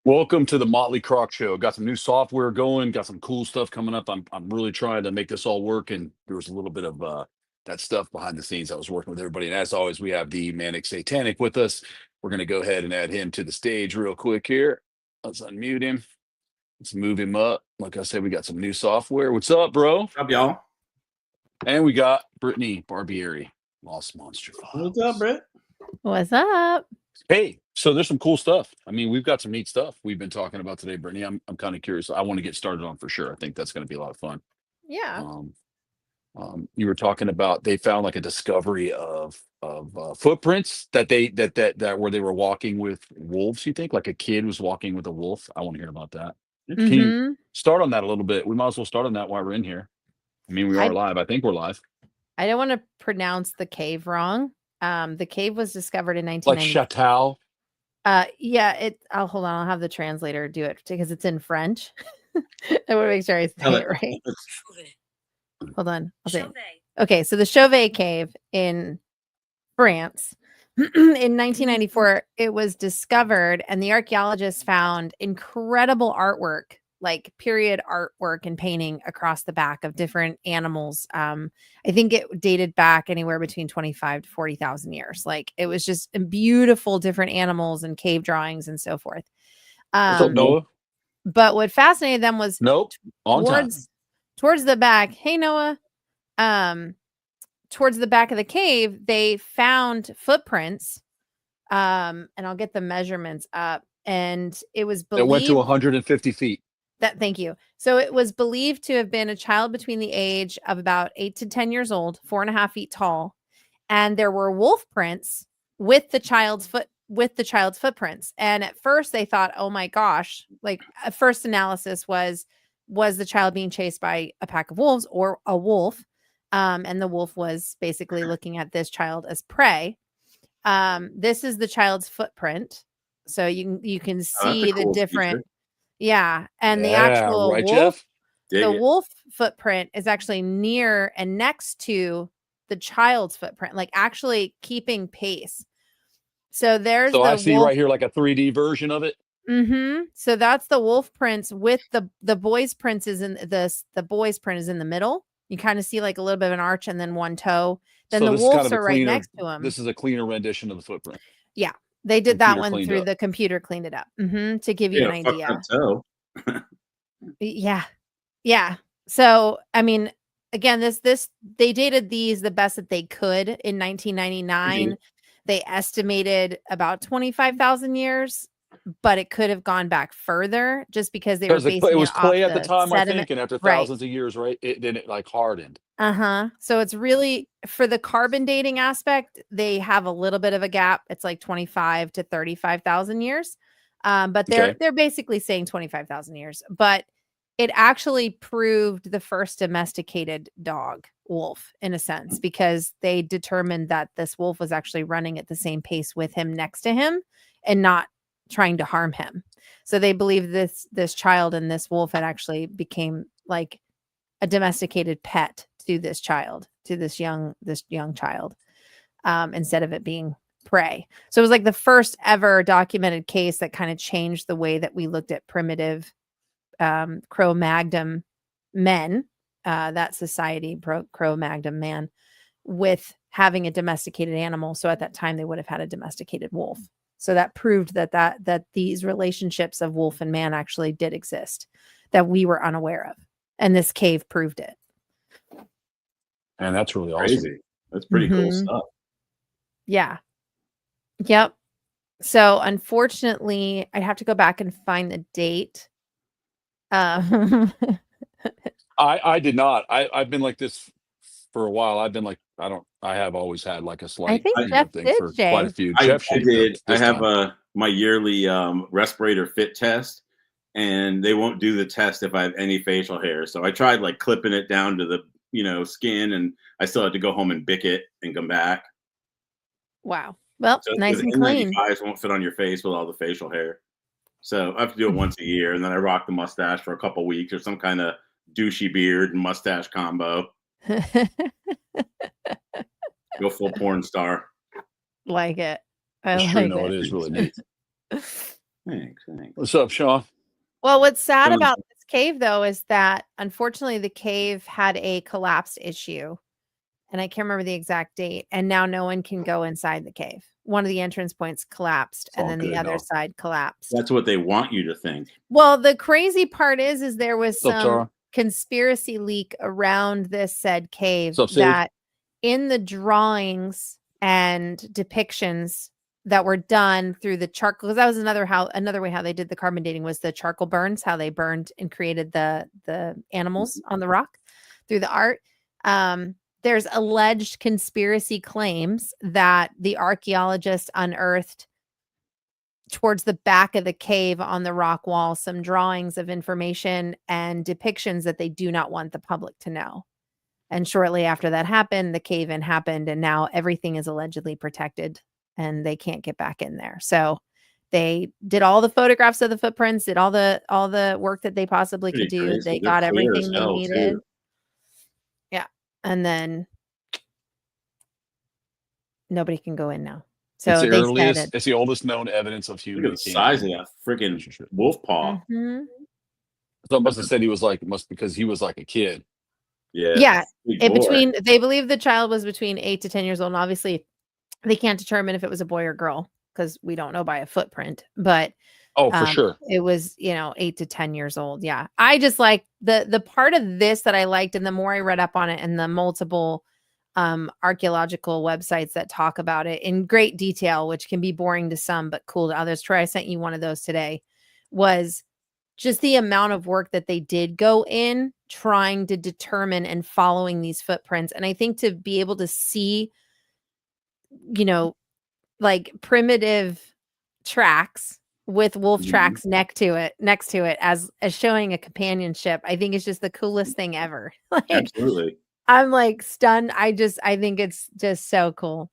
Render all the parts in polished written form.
Welcome to the Motley Croc Show. Got some new software going, got some cool stuff coming up. I'm really trying to make this all work, and there was a little bit of that stuff behind the scenes. I was working with everybody, and as always, we have the Manic Satanic with us. We're gonna go ahead and add him to the stage real quick here. Let's unmute him. Let's move him up. Like I said, we got some new software. What's up, bro? What's up, y'all? And we got Britney Barbieri, Lost Monster Files. What's up, Britt? What's up? Hey, so there's some cool stuff. I mean, we've got some neat stuff we've been talking about today, Brittany. I'm kind of curious. I want to get started on for sure. I think that's going to be a lot of fun. Yeah. You were talking about they found like a discovery of footprints that where they were walking with wolves. You think like a kid was walking with a wolf? I want to hear about that. Can you start on that a little bit? We might as well start on that while we're in here. I mean, we are live. I think we're live. I don't want to pronounce the cave wrong. The cave was discovered in 1990. Like Chateau. Yeah. I'll hold on. I'll have the translator do it because it's in French. I want to make sure I say it right. Hold on. I'll say it. Okay, so the Chauvet Cave in France. In 1994, it was discovered, and the archaeologists found incredible artwork, like period artwork and painting across the back of different animals. I think it dated back anywhere between 25 to 40,000 years. Like it was just beautiful different animals and cave drawings and so forth. What's up, Noah? But what fascinated them was towards the back. Hey, Noah. Towards the back of the cave, they found footprints. And I'll get the measurements up. And it was believed it went to 150 feet. Thank you. So it was believed to have been a child between the age of about 8 to 10 years old, 4.5 feet tall. And there were wolf prints with the child's footprints. And at first they thought, oh my gosh, like a first analysis was the child being chased by a pack of wolves or a wolf? And the wolf was basically looking at this child as prey. This is the child's footprint. So you can see the different feature. Yeah. And the actual wolf, wolf footprint is actually near and next to the child's footprint, like actually keeping pace. So I see right here like a 3D version of it. So that's the wolf prints with the boy's prints is in the boy's print is in the middle. You kind of see like a little bit of an arch and then one toe. Then the wolves are right next to him. This is a cleaner rendition of the footprint. Yeah. They did that one through the computer, cleaned it up to give you an idea. Yeah. Yeah. So, I mean, again, they dated these the best that they could in 1999. They estimated about 25,000 years, but it could have gone back further just because they were basing it was clay at the time, sediment. I think, and after thousands of years, right? It like hardened. So it's really for the carbon dating aspect, they have a little bit of a gap. It's like 25 to 35,000 years. But they're basically saying 25,000 years, but it actually proved the first domesticated dog wolf in a sense, because they determined that this wolf was actually running at the same pace with him next to him and not trying to harm him. So they believe this child and this wolf had actually became like a domesticated pet to this child, to this young child, instead of it being prey. So it was like the first ever documented case that kind of changed the way that we looked at primitive Cro-Magnon men, that society, Cro-Magnon man, with having a domesticated animal. So at that time they would have had a domesticated wolf. So that proved that these relationships of wolf and man actually did exist, that we were unaware of. And this cave proved it. And that's really crazy. Awesome. That's pretty cool stuff. Yeah. Yep. So unfortunately, I'd have to go back and find the date. I did not. I've been like this for a while. I've been like, I have always had like a slight I think Jeff thing did, for Jay. quite a few. I Jeff did. I have my yearly respirator fit test, and they won't do the test if I have any facial hair. So I tried like clipping it down to the skin, and I still had to go home and bick it and come back. Wow. Well, so nice and clean. N95s won't fit on your face with all the facial hair. So I have to do it once a year, and then I rock the mustache for a couple weeks or some kind of douchey beard and mustache combo. Go full porn star. Like it. It is really neat. Thanks. What's up, Sean? Well, what's sad Um, about this cave, though, is that unfortunately the cave had a collapse issue, and I can't remember the exact date. And now no one can go inside the cave. One of the entrance points collapsed, It's and all then the good, other though. side collapsed. That's what they want you to think. Well, the crazy part is there was What's up, some Tara? conspiracy leak around this said cave What's up, Steve? that in the drawings and depictions that were done through the charcoal, because that was another way how they did the carbon dating was the charcoal burns, how they burned and created the animals on the rock through the art. There's alleged conspiracy claims that the archaeologists unearthed towards the back of the cave on the rock wall some drawings of information and depictions that they do not want the public to know. And shortly after that happened, the cave-in happened, and now everything is allegedly protected and they can't get back in there. So they did all the photographs of the footprints, did all the work that they possibly could Pretty do. crazy. They They're got clear everything as they hell, needed. too. Yeah. And then nobody can go in now. So It's the they earliest, said it's the oldest known evidence of Look human at the size of that freaking relationship. wolf paw. Mhm. Someone must have said he was like, because he was like a kid. Yeah. Big It boy. they believe the child was between 8 to 10 years old. And obviously they can't determine if it was a boy or girl because we don't know by a footprint, but Oh, for sure. it was, 8 to 10 years old. Yeah. I just like the part of this that I liked, and the more I read up on it and the multiple archaeological websites that talk about it in great detail, which can be boring to some but cool to others. Troy, I sent you one of those today, was just the amount of work that they did go in trying to determine and following these footprints. And I think to be able to see, like primitive tracks with wolf Mhm. tracks next to it as showing a companionship, I think it's just the coolest thing ever. Like, Absolutely. I'm like stunned. I think it's just so cool.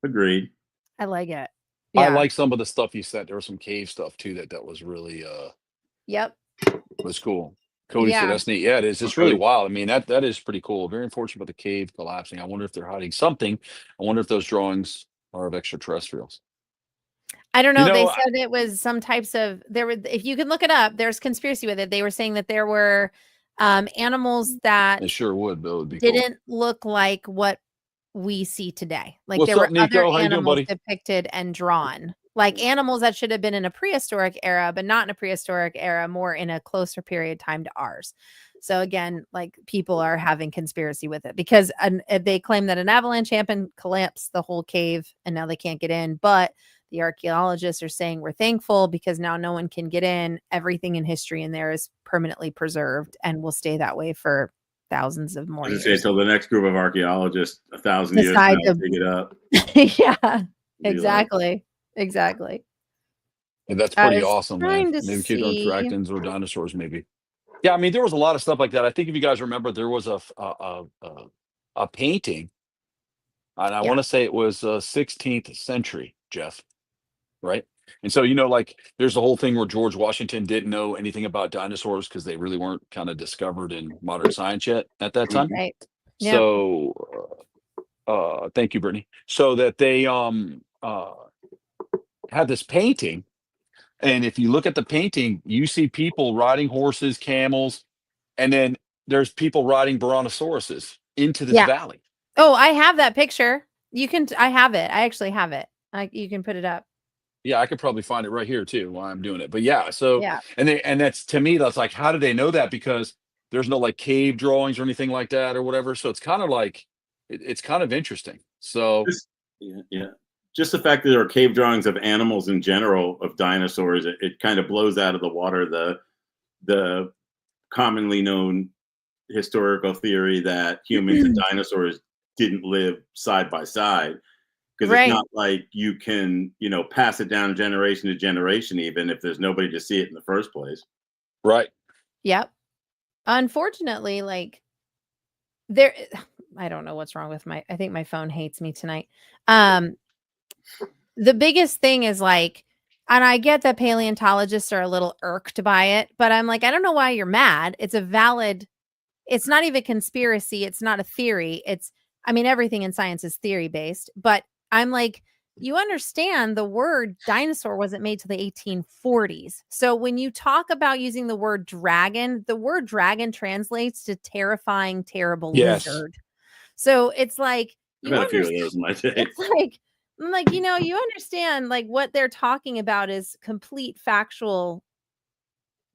Agreed. I like it. I Yeah. like some of the stuff you sent. There was some cave stuff too that was really Yep. was cool. Cody said Yeah. that's neat. Yeah, it is. It's really wild. I mean, that is pretty cool. Very unfortunate about the cave collapsing. I wonder if they're hiding something. I wonder if those drawings are of extraterrestrials. I don't know. You They know, said it was some types of if you can look it up, there's conspiracy with it. They were saying that there were animals that It sure would, but it would be cool. didn't look like what we see today. Like What's there were up, Nico? other How you doing, animals buddy? depicted and drawn, like animals that should have been in a prehistoric era, but not in a prehistoric era, more in a closer period of time to ours. So again, like people are having conspiracy with it because they claim that an avalanche happened, collapsed the whole cave, and now they can't get in. But the archaeologists are saying we're thankful because now no one can get in. Everything in history in there is permanently preserved and will stay that way for thousands of more I was years. gonna say, until the next group of archaeologists 1,000 years Decide now to- dig it up. Yeah, Be exactly. And that's I pretty was awesome, man. trying to Maybe kids on see. fractons or dinosaurs, maybe. Yeah, I mean, there was a lot of stuff like that. I think if you guys remember, there was a painting, and I Yeah. want to say it was 16th century, Jeff, right? And so, like, there's the whole thing where George Washington didn't know anything about dinosaurs because they really weren't kind of discovered in modern science yet at that time. Right. Yep. So, thank you, Brittany. So that they had this painting, and if you look at the painting, you see people riding horses, camels, and then there's people riding brontosauruses into this Yeah. valley. Oh, I have that picture. I have it. I actually have it. You can put it up. Yeah, I could probably find it right here too while I'm doing it. But yeah, so Yeah. and that's, to me, that's like, how did they know that? Because there's no like cave drawings or anything like that or whatever. So it's kind of like it's kind of interesting. So Yeah. Just the fact that there are cave drawings of animals in general, of dinosaurs, it kind of blows out of the water the commonly known historical theory that humans and dinosaurs didn't live side by side. Because Right. it's not like you can, pass it down generation to generation, even if there's nobody to see it in the first place. right. Yep. Unfortunately, like I don't know what's wrong with I think my phone hates me tonight. The biggest thing is like, and I get that paleontologists are a little irked by it, but I'm like, I don't know why you're mad. It's not even conspiracy. It's not a theory. I mean, everything in science is theory based, but I'm like, you understand the word dinosaur wasn't made till the 1840s. So when you talk about using the word dragon translates to terrifying, terrible Yes. lizard. So it's like I've had a few of those in my day. it's like I'm like, you understand like what they're talking about is complete factual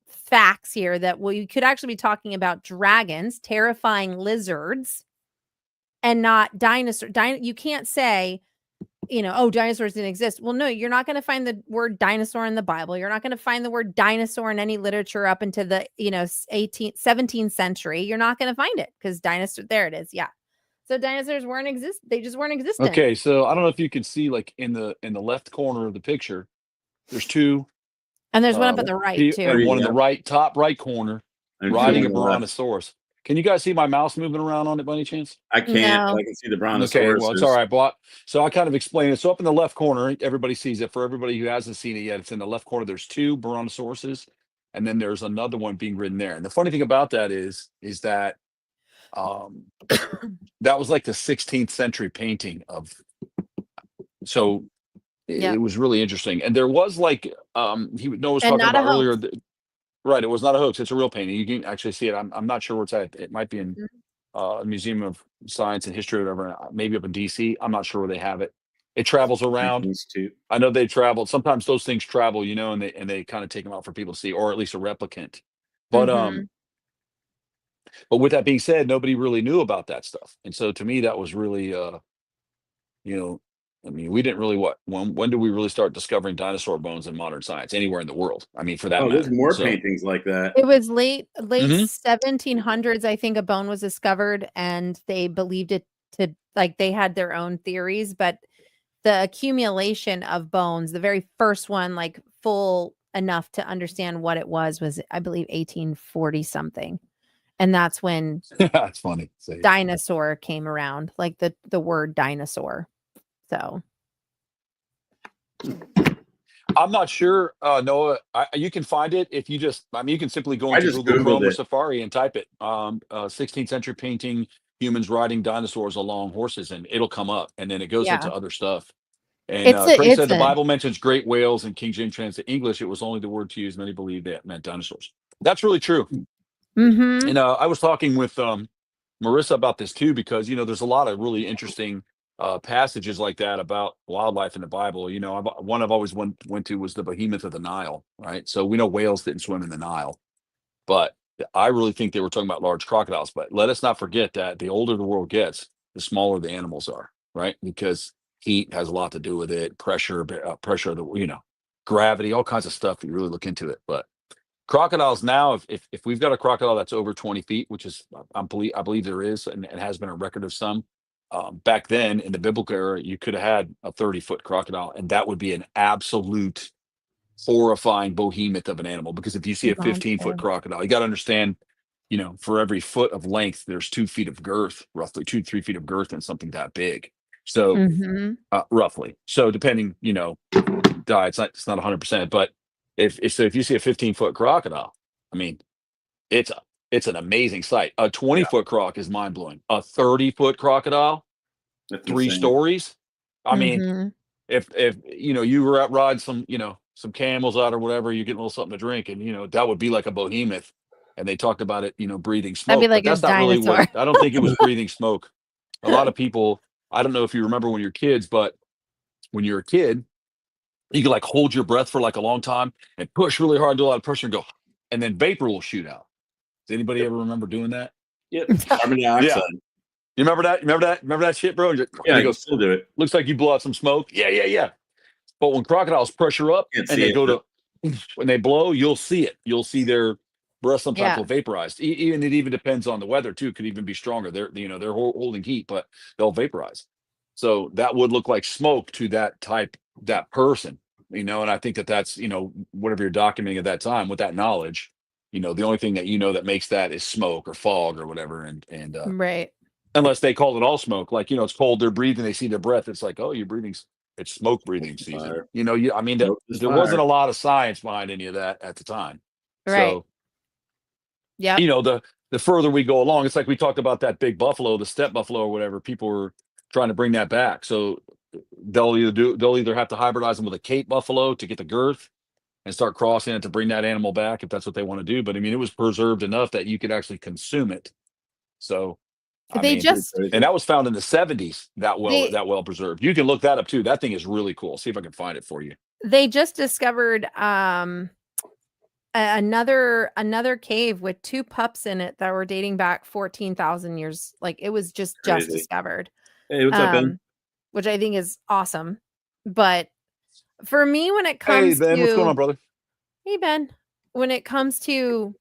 facts here that we could actually be talking about dragons, terrifying lizards, and not dinosaur. You can't say, oh, dinosaurs didn't exist. Well, no, you're not going to find the word dinosaur in the Bible. You're not going to find the word dinosaur in any literature up into the, 17th century. You're not going to find it because dinosaur, there it is. Yeah. So dinosaurs they just weren't existent. Okay, so I don't know if you can see like in the left corner of the picture, there's two. And there's one up at the right too. And one in the right, top right corner, And riding a two on the left. brontosaurus. Can you guys see my mouse moving around on it by any chance? I can't. No. But I can see the brontosaurus. Okay, well, it's all right. So I kind of explain it. So up in the left corner, everybody sees it. For everybody who hasn't seen it yet, it's in the left corner. There's two brontosauruses, and then there's another one being ridden there. And the funny thing about that is that that was like the 16th century painting of. So it was really interesting. And there was like Noah was talking about earlier. Right, it was not a hoax. It's a real painting. You can actually see it. I'm not sure where it's at. It might be in Museum of Science and History or whatever, maybe up in DC. I'm not sure where they have it. It travels around. I know they traveled. Sometimes those things travel, and they kind of take them out for people to see, or at least a replicant. But but with that being said, nobody really knew about that stuff. And so to me, that was really I mean, we didn't really when did we really start discovering dinosaur bones in modern science anywhere in the world? I mean, for that matter. There's more paintings like that. It was late 1700s, I think a bone was discovered, and they believed it to, like, they had their own theories, but the accumulation of bones, the very first one, like full enough to understand what it was, I believe 1840 something. And that's when that's funny. Dinosaur came around, like the word dinosaur. So I'm not sure, Noah. You can find it if you you can simply go into Google Chrome or Safari and type it. 16th century painting, humans riding dinosaurs along horses, and it'll come up. And then it goes into other stuff. And Craig said the Bible mentions great whales in King James translate English. It was only the word to use. Many believe that meant dinosaurs. That's really true. Mm-hmm. And I was talking with Marissa about this too, because there's a lot of really interesting passages like that about wildlife in the Bible. One I've always went to was the behemoth of the Nile, right? So we know whales didn't swim in the Nile, but I really think they were talking about large crocodiles. But let us not forget that the older the world gets, the smaller the animals are, right? Because heat has a lot to do with it, pressure of the gravity, all kinds of stuff if you really look into it. But crocodiles now, if we've got a crocodile that's over 20 feet, which is I believe there is, and it has been a record of some. Back then in the biblical era, you could have had a 30-foot crocodile, and that would be an absolute horrifying behemoth of an animal. Because if you see a 15-foot crocodile, you got to understand, for every foot of length, there's 2 feet of girth, roughly 2-3 feet of girth in something that big. So roughly. So depending, it's not 100%, but if you see a 15-foot crocodile, I mean, it's an amazing sight. A 20-foot croc is mind blowing. A 30-foot crocodile, that's 3 insane. Stories. I mean, if you were out riding some camels out or whatever, you get a little something to drink, and that would be like a behemoth. And they talked about it, breathing smoke. That'd be like but that's a not dinosaur. really what. I don't think it was breathing smoke. A lot of people. I don't know if you remember when you're kids, but when you're a kid, you can like hold your breath for like a long time and push really hard, do a lot of pressure, and go, and then vapor will shoot out. Does anybody ever remember doing that? Yep. Carbon dioxide. You remember that? Remember that shit, bro? Yeah, you still do it. Looks like you blow out some smoke. Yeah. But when crocodiles pressure up and they when they blow, you'll see it. You'll see their breath sometimes will vaporize. It even depends on the weather too. Could even be stronger. They're holding heat, but they'll vaporize. So that would look like smoke to that person. And I think that's whatever you're documenting at that time with that knowledge. The only thing that that makes that is smoke or fog or whatever, and right. Unless they call it all smoke, like it's cold, they're breathing, they see their breath. It's like, oh, you're breathing. It's smoke breathing season. Fire. I mean, there wasn't a lot of science behind any of that at the time. Right. So, yeah. The further we go along, it's like we talked about that big buffalo, the steppe buffalo or whatever. People were trying to bring that back. So they'll either have to hybridize them with a Cape buffalo to get the girth and start crossing it to bring that animal back if that's what they want to do. But I mean, it was preserved enough that you could actually consume it. So I They mean, just and that was found in the 70s. That they well preserved. You can look that up too. That thing is really cool. See if I can find it for you. they just discovered another cave with 2 pups in it that were dating back 14,000 years. Like it was just Crazy. discovered. Hey, what's up, Ben? Which I think is awesome. But for me, when it Hey comes Ben, what's going on, to brother? hey Ben, when it comes to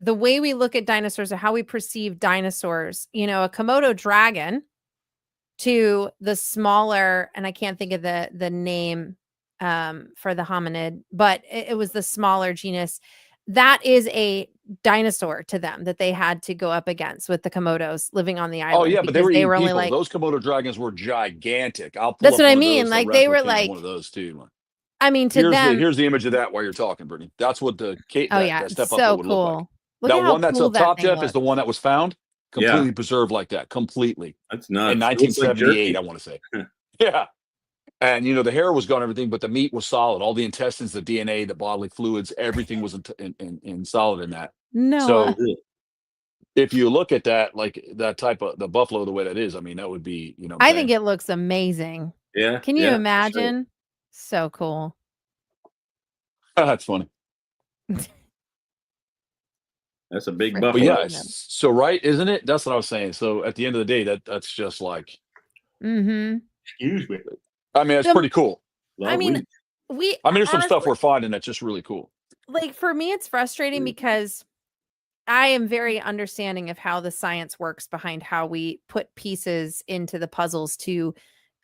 the way we look at dinosaurs or how we perceive dinosaurs, you know, a Komodo dragon to the smaller, and I can't think of the name for the hominid, but it was the smaller genus. That is a dinosaur to them that they had to go up against with the Komodos living on the Oh island yeah, but they were because they eating were only people. like, Those Komodo dragons were gigantic. I'll pull that's up what I one of mean. those, Like they were replicate of like, one of those too. I mean, to them, Here's the image of that while you're talking, Brittany. That's what oh yeah, that it's step buffalo so would look like. cool. Look That at how one that's cool up that top, thing Jeff, is looks. the one that was found Yeah. completely preserved like that, completely That's in nuts. It looks like 1978. jerky. I want to say, yeah. And you know, the hair was gone, everything, but the meat was solid. All the intestines, the DNA, the bodily fluids, everything was in solid in that. No, So if you look at that, like that type of the buffalo, the way that is, I mean, that would be, you know, what I'm I saying? think it looks amazing. Yeah. Can you yeah, sure. imagine? So cool. That's funny. That's a big Frick. But buffalo. yeah, so right, isn't it? That's what I was saying. So at the end of the day, that's just like, Mm-hmm. Excuse me. I mean, it's pretty cool. I mean, there's some stuff honestly, we're finding that's just really cool. like for me, it's frustrating because I am very understanding of how the science works behind how we put pieces into the puzzles to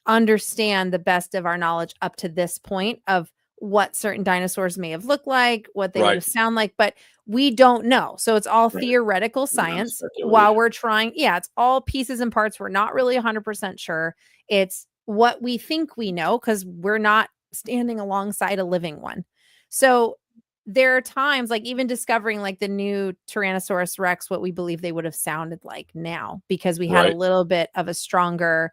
understand the best of our knowledge up to this point of what certain dinosaurs may have looked like, what they would have sound like, but we don't know. So it's all theoretical science while we're trying. Yeah, it's all pieces and parts. We're not really 100% sure. It's what we think we know because we're not standing alongside a living one. So there are times like even discovering like the new Tyrannosaurus Rex, what we believe they would have sounded like now, because we had a little bit of a stronger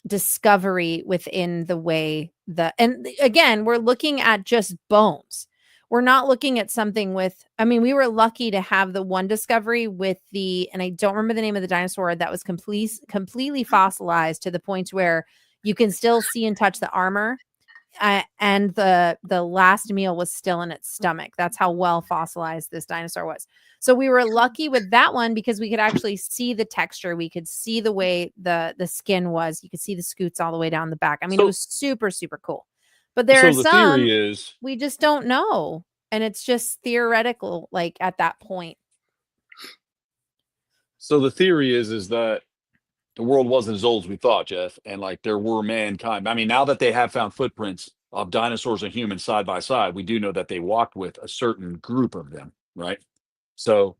discovery within the way and again, we're looking at just bones. We're not looking at something with, I mean, we were lucky to have the one discovery with and I don't remember the name of the dinosaur that was completely fossilized to the point where you can still see and touch the armor. And the last meal was still in its stomach. That's how well fossilized this dinosaur was. So we were lucky with that one because we could actually see the texture. We could see the way the skin was. You could see the scoots all the way down the back. I mean, it was super, super cool. But there are some we just don't know. And it's just theoretical, like at that point. So the theory is that the world wasn't as old as we thought, Jeff, and like there were mankind. I mean, now that they have found footprints of dinosaurs and humans side by side, we do know that they walked with a certain group of them, right? So,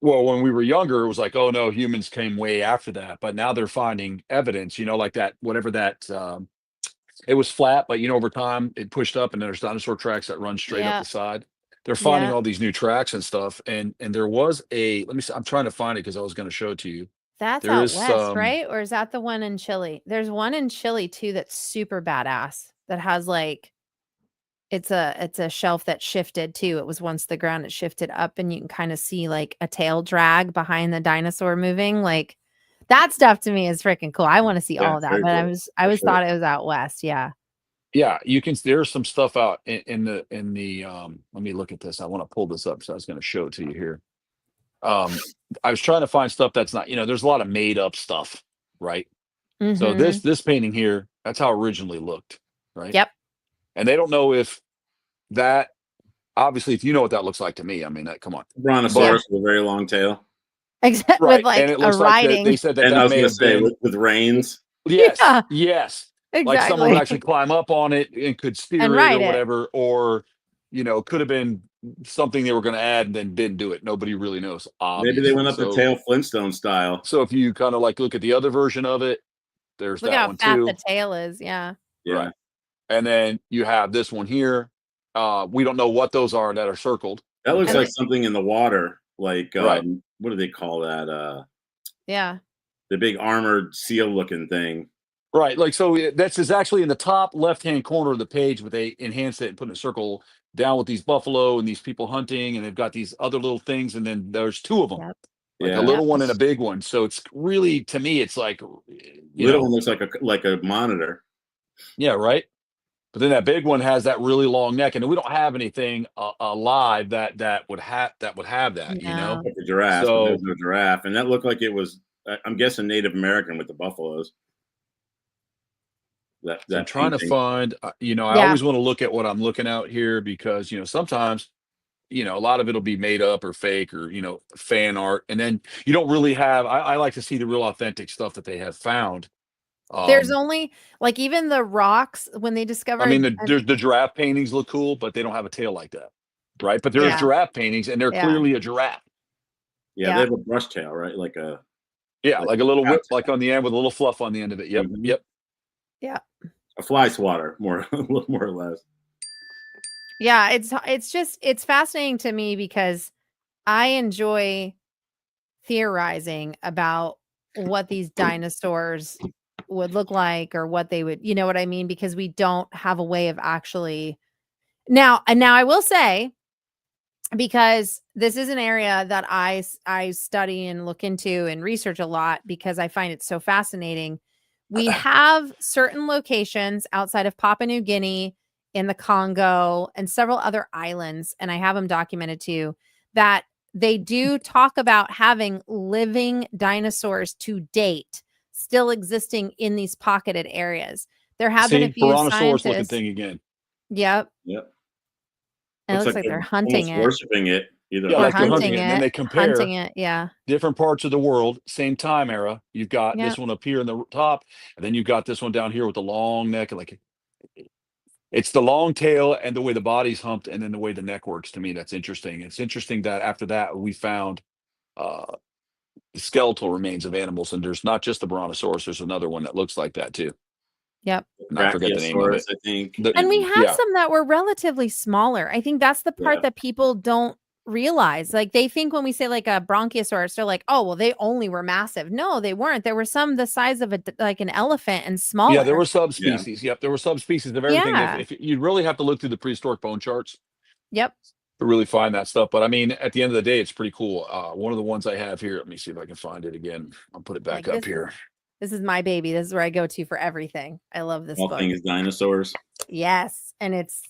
well, when we were younger, it was like, oh no, humans came way after that. But now they're finding evidence, you know, like that, whatever that, it was flat, but you know, over time it pushed up, and there's dinosaur tracks that run straight up the side. They're finding all these new tracks and stuff, and there was let me see, I'm trying to find it because I was going to show it to you. That's out west, right? Or is that the one in Chile? There's one in Chile too that's super badass that has like it's a shelf that shifted too. It was once the ground, it shifted up, and you can kind of see like a tail drag behind the dinosaur moving. Like that stuff to me is freaking cool. I want to see all of that, but cool. I always thought it was out west. Yeah. Yeah, you can. There's some stuff out in the let me look at this. I want to pull this up, so I was going to show it to you here. I was trying to find stuff that's not, you know, there's a lot of made up stuff, right? So this painting here, that's how it originally looked, right? Yep. And they don't know if that, obviously, if you know what that looks like to me, I mean, come on. Brontosaurus with a very long tail. Exactly. Right. With like and it looks like they said that and that I was may going to have say been with reins. Yes. Yeah. Yes. Exactly. Like someone would actually climb up on it and could steer And it ride or it. whatever, or you know, could have been something they were going to add and then didn't do it. Nobody really knows. Maybe they went up the tail Flintstone style. So if you kind of like look at the other version of it, there's look that how one fat too. the tail is. Yeah. Right. And then you have this one here. We don't know what those are that are circled. That looks like something in the water. Like what do they call that? Yeah. The big armored seal looking thing. Right. Like, so that's is actually in the top left-hand corner of the page, but they enhanced it and put a circle down with these buffalo and these people hunting, and they've got these other little things, and then there's two of them, Yep. like a Yeah, Yep. little one and a big one. So it's really, to me, it's like, little one looks like a monitor. yeah, right. But then that big one has that really long neck, and we don't have anything alive that would have that, No. Like the giraffes, but there's So no giraffe, and that looked like it was. I'm guessing Native American with the buffaloes. That So I'm that trying to painting. find, I Yeah. always want to look at what I'm looking out here because, sometimes, a lot of it'll be made up or fake or, fan art. And then you don't really have, I like to see the real authentic stuff that they have found. There's Um, only like even the rocks when they I mean, discovered and the giraffe paintings look cool, but they don't have a tail like that. Right. But there's yeah, giraffe paintings and they're yeah, clearly a giraffe. Yeah, they yeah, have a brush tail, right? Yeah. Like Like a little a cat whip, like on the end with a little fluff on the end of it. tail. Yep. Yep. yeah. A fly swatter, more more or less. Yeah, it's just it's fascinating to me because I enjoy theorizing about what these dinosaurs would look like or what they would, you know what I mean? Because we don't have a way of actually now I will say because this is an area that I study and look into and research a lot because I find it so fascinating. We have certain locations outside of Papua New Guinea, in the Congo, and several other islands, and I have them documented too, that they do talk about having living dinosaurs to date still existing in these pocketed areas. There have been a See, few Brontosaurus looking scientists. thing again. Yep. Yep. And it Looks looks like like they're they're hunting almost it. worshiping it, either Yeah. Or Like they're hunting hunting hunting it. And then it. they Hunting compare it. Yeah. different parts of the world, same time era. You've got Yeah. this one up here in the top, and then you've got this one down here with the long neck. Like it's the long tail and the way the body's humped, and then the way the neck works. To me, that's interesting. It's interesting that after that we found uh, skeletal remains of animals, and there's not just the brontosaurus. There's another one that looks like that too, Yep. and I forget the name of Brachiosaurus, it. I think, And we and have Yeah, some that were relatively smaller. I think that's the part yeah, that people don't realize. Like they think when we say like a bronchiosaurus, they're like, "Oh, well, they only were massive." No, they weren't. There were some the size of like an elephant and yeah. There smaller. were yeah. subspecies. Yep, there were subspecies of everything. If Yeah. if you really have to look through the prehistoric bone charts Yep. to really find that stuff. But I mean, at the end of the day, it's pretty cool. One of the ones I have here. Let me see if I can find it again. I'll put it back Like up here. this is my baby. This is where I go to for everything. I love this All book. things dinosaurs. Yes, and it's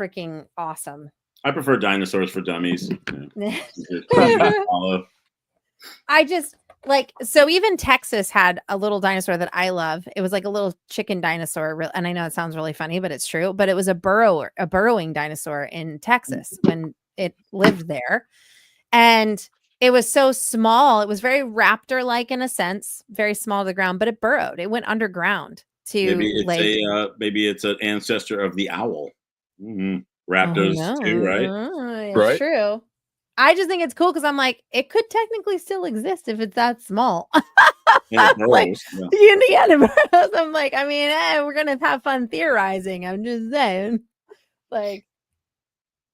freaking awesome. I prefer dinosaurs for dummies. Yeah. Easier to follow. I just like so even Texas had a little dinosaur that I love. It was like a little chicken dinosaur, and I know it sounds really funny, but it's true. But it was a burrowing dinosaur in Texas when it lived there, and it was so small. It was very raptor-like in a sense, very small to the ground, but it burrowed. It went underground to lay. Maybe it's an ancestor of the owl. Oh, who Raptors too, right? knows? It's Right? true. I just think it's cool because I'm like, it could technically still exist if it's that small. And it Like burrows. Yeah. the Indiana burrows. I'm like, I mean, we're gonna have fun theorizing. I'm just saying. Like,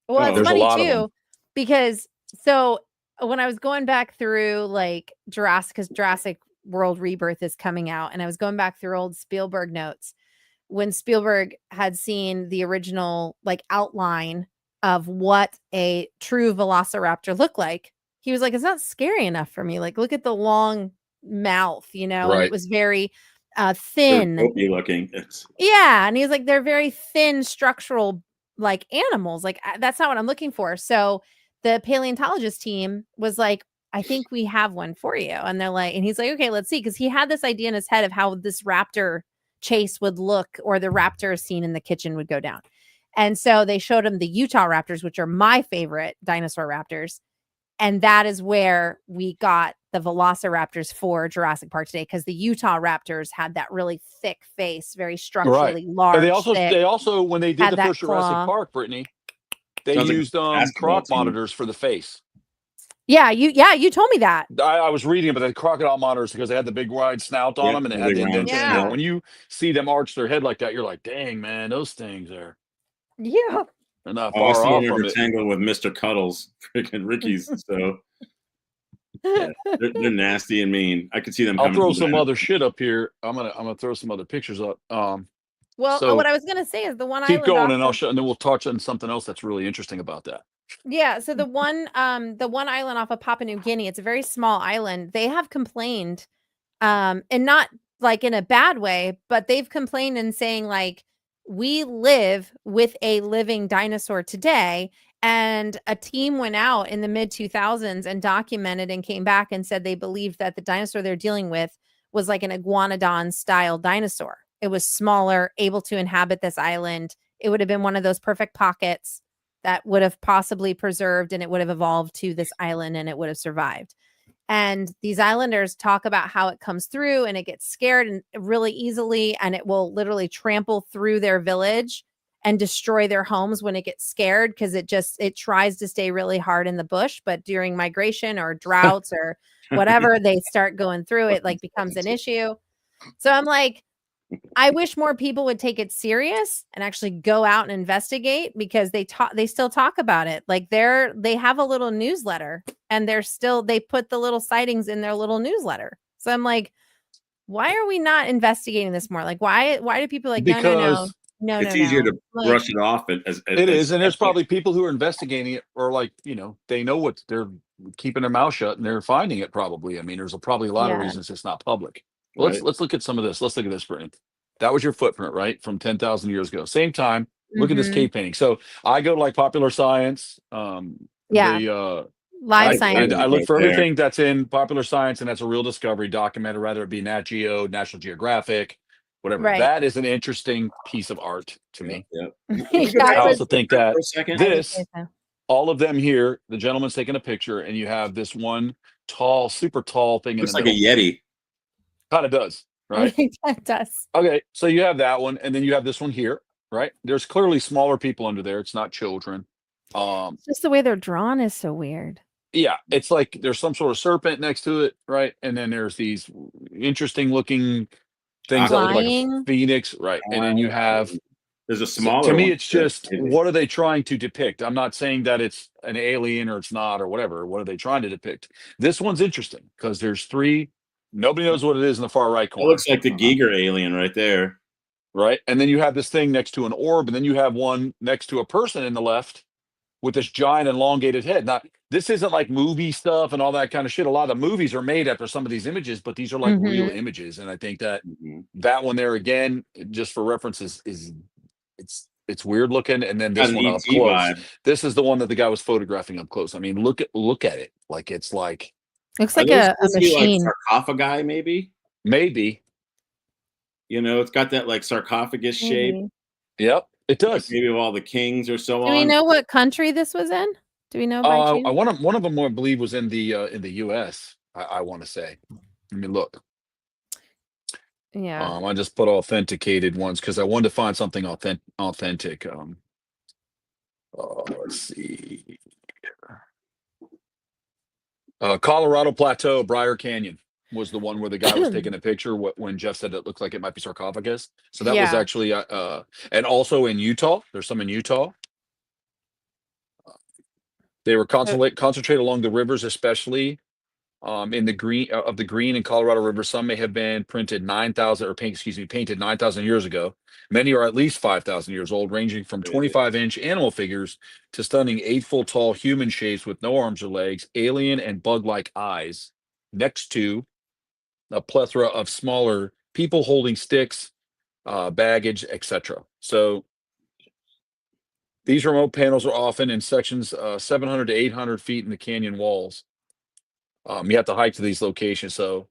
well, Oh, it's There's a funny lot of them. too, because so when I was going back through like Jurassic, because Jurassic World Rebirth is coming out, and I was going back through old Spielberg notes when Spielberg had seen the original like outline of what a true velociraptor looked like, he was like, it's not scary enough for me. Like, look at the long mouth, and it Right. was very They're thin. dopey looking. Yeah. And he's like, they're very thin structural like animals. Like, that's not what I'm looking for. So the paleontologist team was like, I think we have one for you. And they're like, and he's like, okay, let's see. Cause he had this idea in his head of how this raptor chase would look, or the raptor scene in the kitchen would go down. And so they showed him the Utah raptors, which are my favorite dinosaur raptors. And that is where we got the velociraptors for Jurassic Park today, because the Utah raptors had that really thick face, very Right. structurally And large, they thick, also when they did had the that first Jurassic claw. Park, Brittany, they Sounds like a used basketball croc team. monitors for the face. Yeah, you told me that. I was reading about the crocodile monitors because they had the big wide snout on Yep, them and it the had big the round indentation. Yeah. And when you see them arch their head like that, you're like, dang, man, those things are Yeah. they're not Oh, I far see off her from it. tangled with Mr. Cuddles, freaking Ricky's. So Yeah, they're nasty and mean. I could see them I'll coming. throw From some China. other shit up here. I'm gonna throw some other pictures up. Well, So what I was gonna say is the one keep island going, off and I'll of, show, and then we'll touch on something else that's really interesting about that. yeah, so the one island off of Papua New Guinea, it's a very small island. They have complained, and not like in a bad way, but they've complained and saying like, we live with a living dinosaur today. And a team went out in the mid 2000s and documented and came back and said they believed that the dinosaur they're dealing with was like an iguanodon style dinosaur. It was smaller, able to inhabit this island. It would have been one of those perfect pockets that would have possibly preserved, and it would have evolved to this island and it would have survived. And these islanders talk about how it comes through and it gets scared and really easily, and it will literally trample through their village and destroy their homes when it gets scared, because it tries to stay really hard in the bush, but during migration or droughts or whatever, they start going through it, like becomes an issue. So I'm like, I wish more people would take it serious and actually go out and investigate, because they still talk about it. Like they have a little newsletter, and they put the little sightings in their little newsletter. So I'm like, why are we not investigating this more? Like why do people like Because it's easier to Like, brush it off. it is, and there's probably people who are investigating it, or like, they know what they're keeping their mouth shut and they're finding it probably. I mean, there's probably a lot of Yeah. reasons it's not public. Well, Right. let's look at some of this. Let's look at this, Brittany. That was your footprint, right? From 10,000 years ago. Same time, look at this Mhm. cave painting. So I go to like Popular Science. Yeah. Live I science. I look right for there. everything that's in Popular Science, and that's a real discovery documented, rather it be Nat Geo, National Geographic, whatever. Right. That is an interesting piece of art to me. Yeah. Yeah, I also think that for a second. I would this, say so. all of them here, the gentleman's taking a picture, and you have this one tall, super tall thing in Looks the like a middle. Yeti. Kind of does, right? It does. Okay, so you have that one, and then you have this one here, right? There's clearly smaller people under there. It's not children. Just the way they're drawn is so weird. Yeah, it's like there's some sort of serpent next to it, right? And then there's these interesting looking things that look like a Flying. phoenix, right? And then you have, There's a smaller to me, one. it's just, what are they trying to depict? I'm not saying that it's an alien or it's not or whatever. What are they trying to depict? This one's interesting because there's three. Nobody knows what it is in the far right It corner. looks like the Giger alien right there. Right? And then you have this thing next to an orb, and then you have one next to a person in the left with this giant elongated head. Now, this isn't like movie stuff and all that kind of shit. A lot of movies are made after some of these images, but these are like real images. And I think that that one there again, just for reference, is it's weird looking. And then this Got an one up ET close. vibe. This is the one that the guy was photographing up close. I mean, look at it. Like it's like Looks like a machine. Like sarcophagi, maybe. Maybe. It's got that like sarcophagus shape. Yep, it does. Like maybe of all the kings or so on. Do we know what country this was in? Do we know by chance? One of them, I believe, was in the U.S. I want to say. Let me look. Yeah. I just put authenticated ones because I wanted to find something authentic. Let's see. Colorado Plateau, Briar Canyon was the one where the guy was taking a picture when Jeff said it looked like it might be sarcophagus. So that was actually, and also in Utah. There's some in Utah. They were concentrated along the rivers, especially in the green and Colorado River. Some may have been painted 9,000 years ago. Many are at least 5,000 years old, ranging from 25-inch animal figures to stunning 8-foot tall human shapes with no arms or legs, alien and bug-like eyes, next to a plethora of smaller people holding sticks, baggage, etc. So these remote panels are often in sections 700 to 800 feet in the canyon walls. You have to hike to these locations. So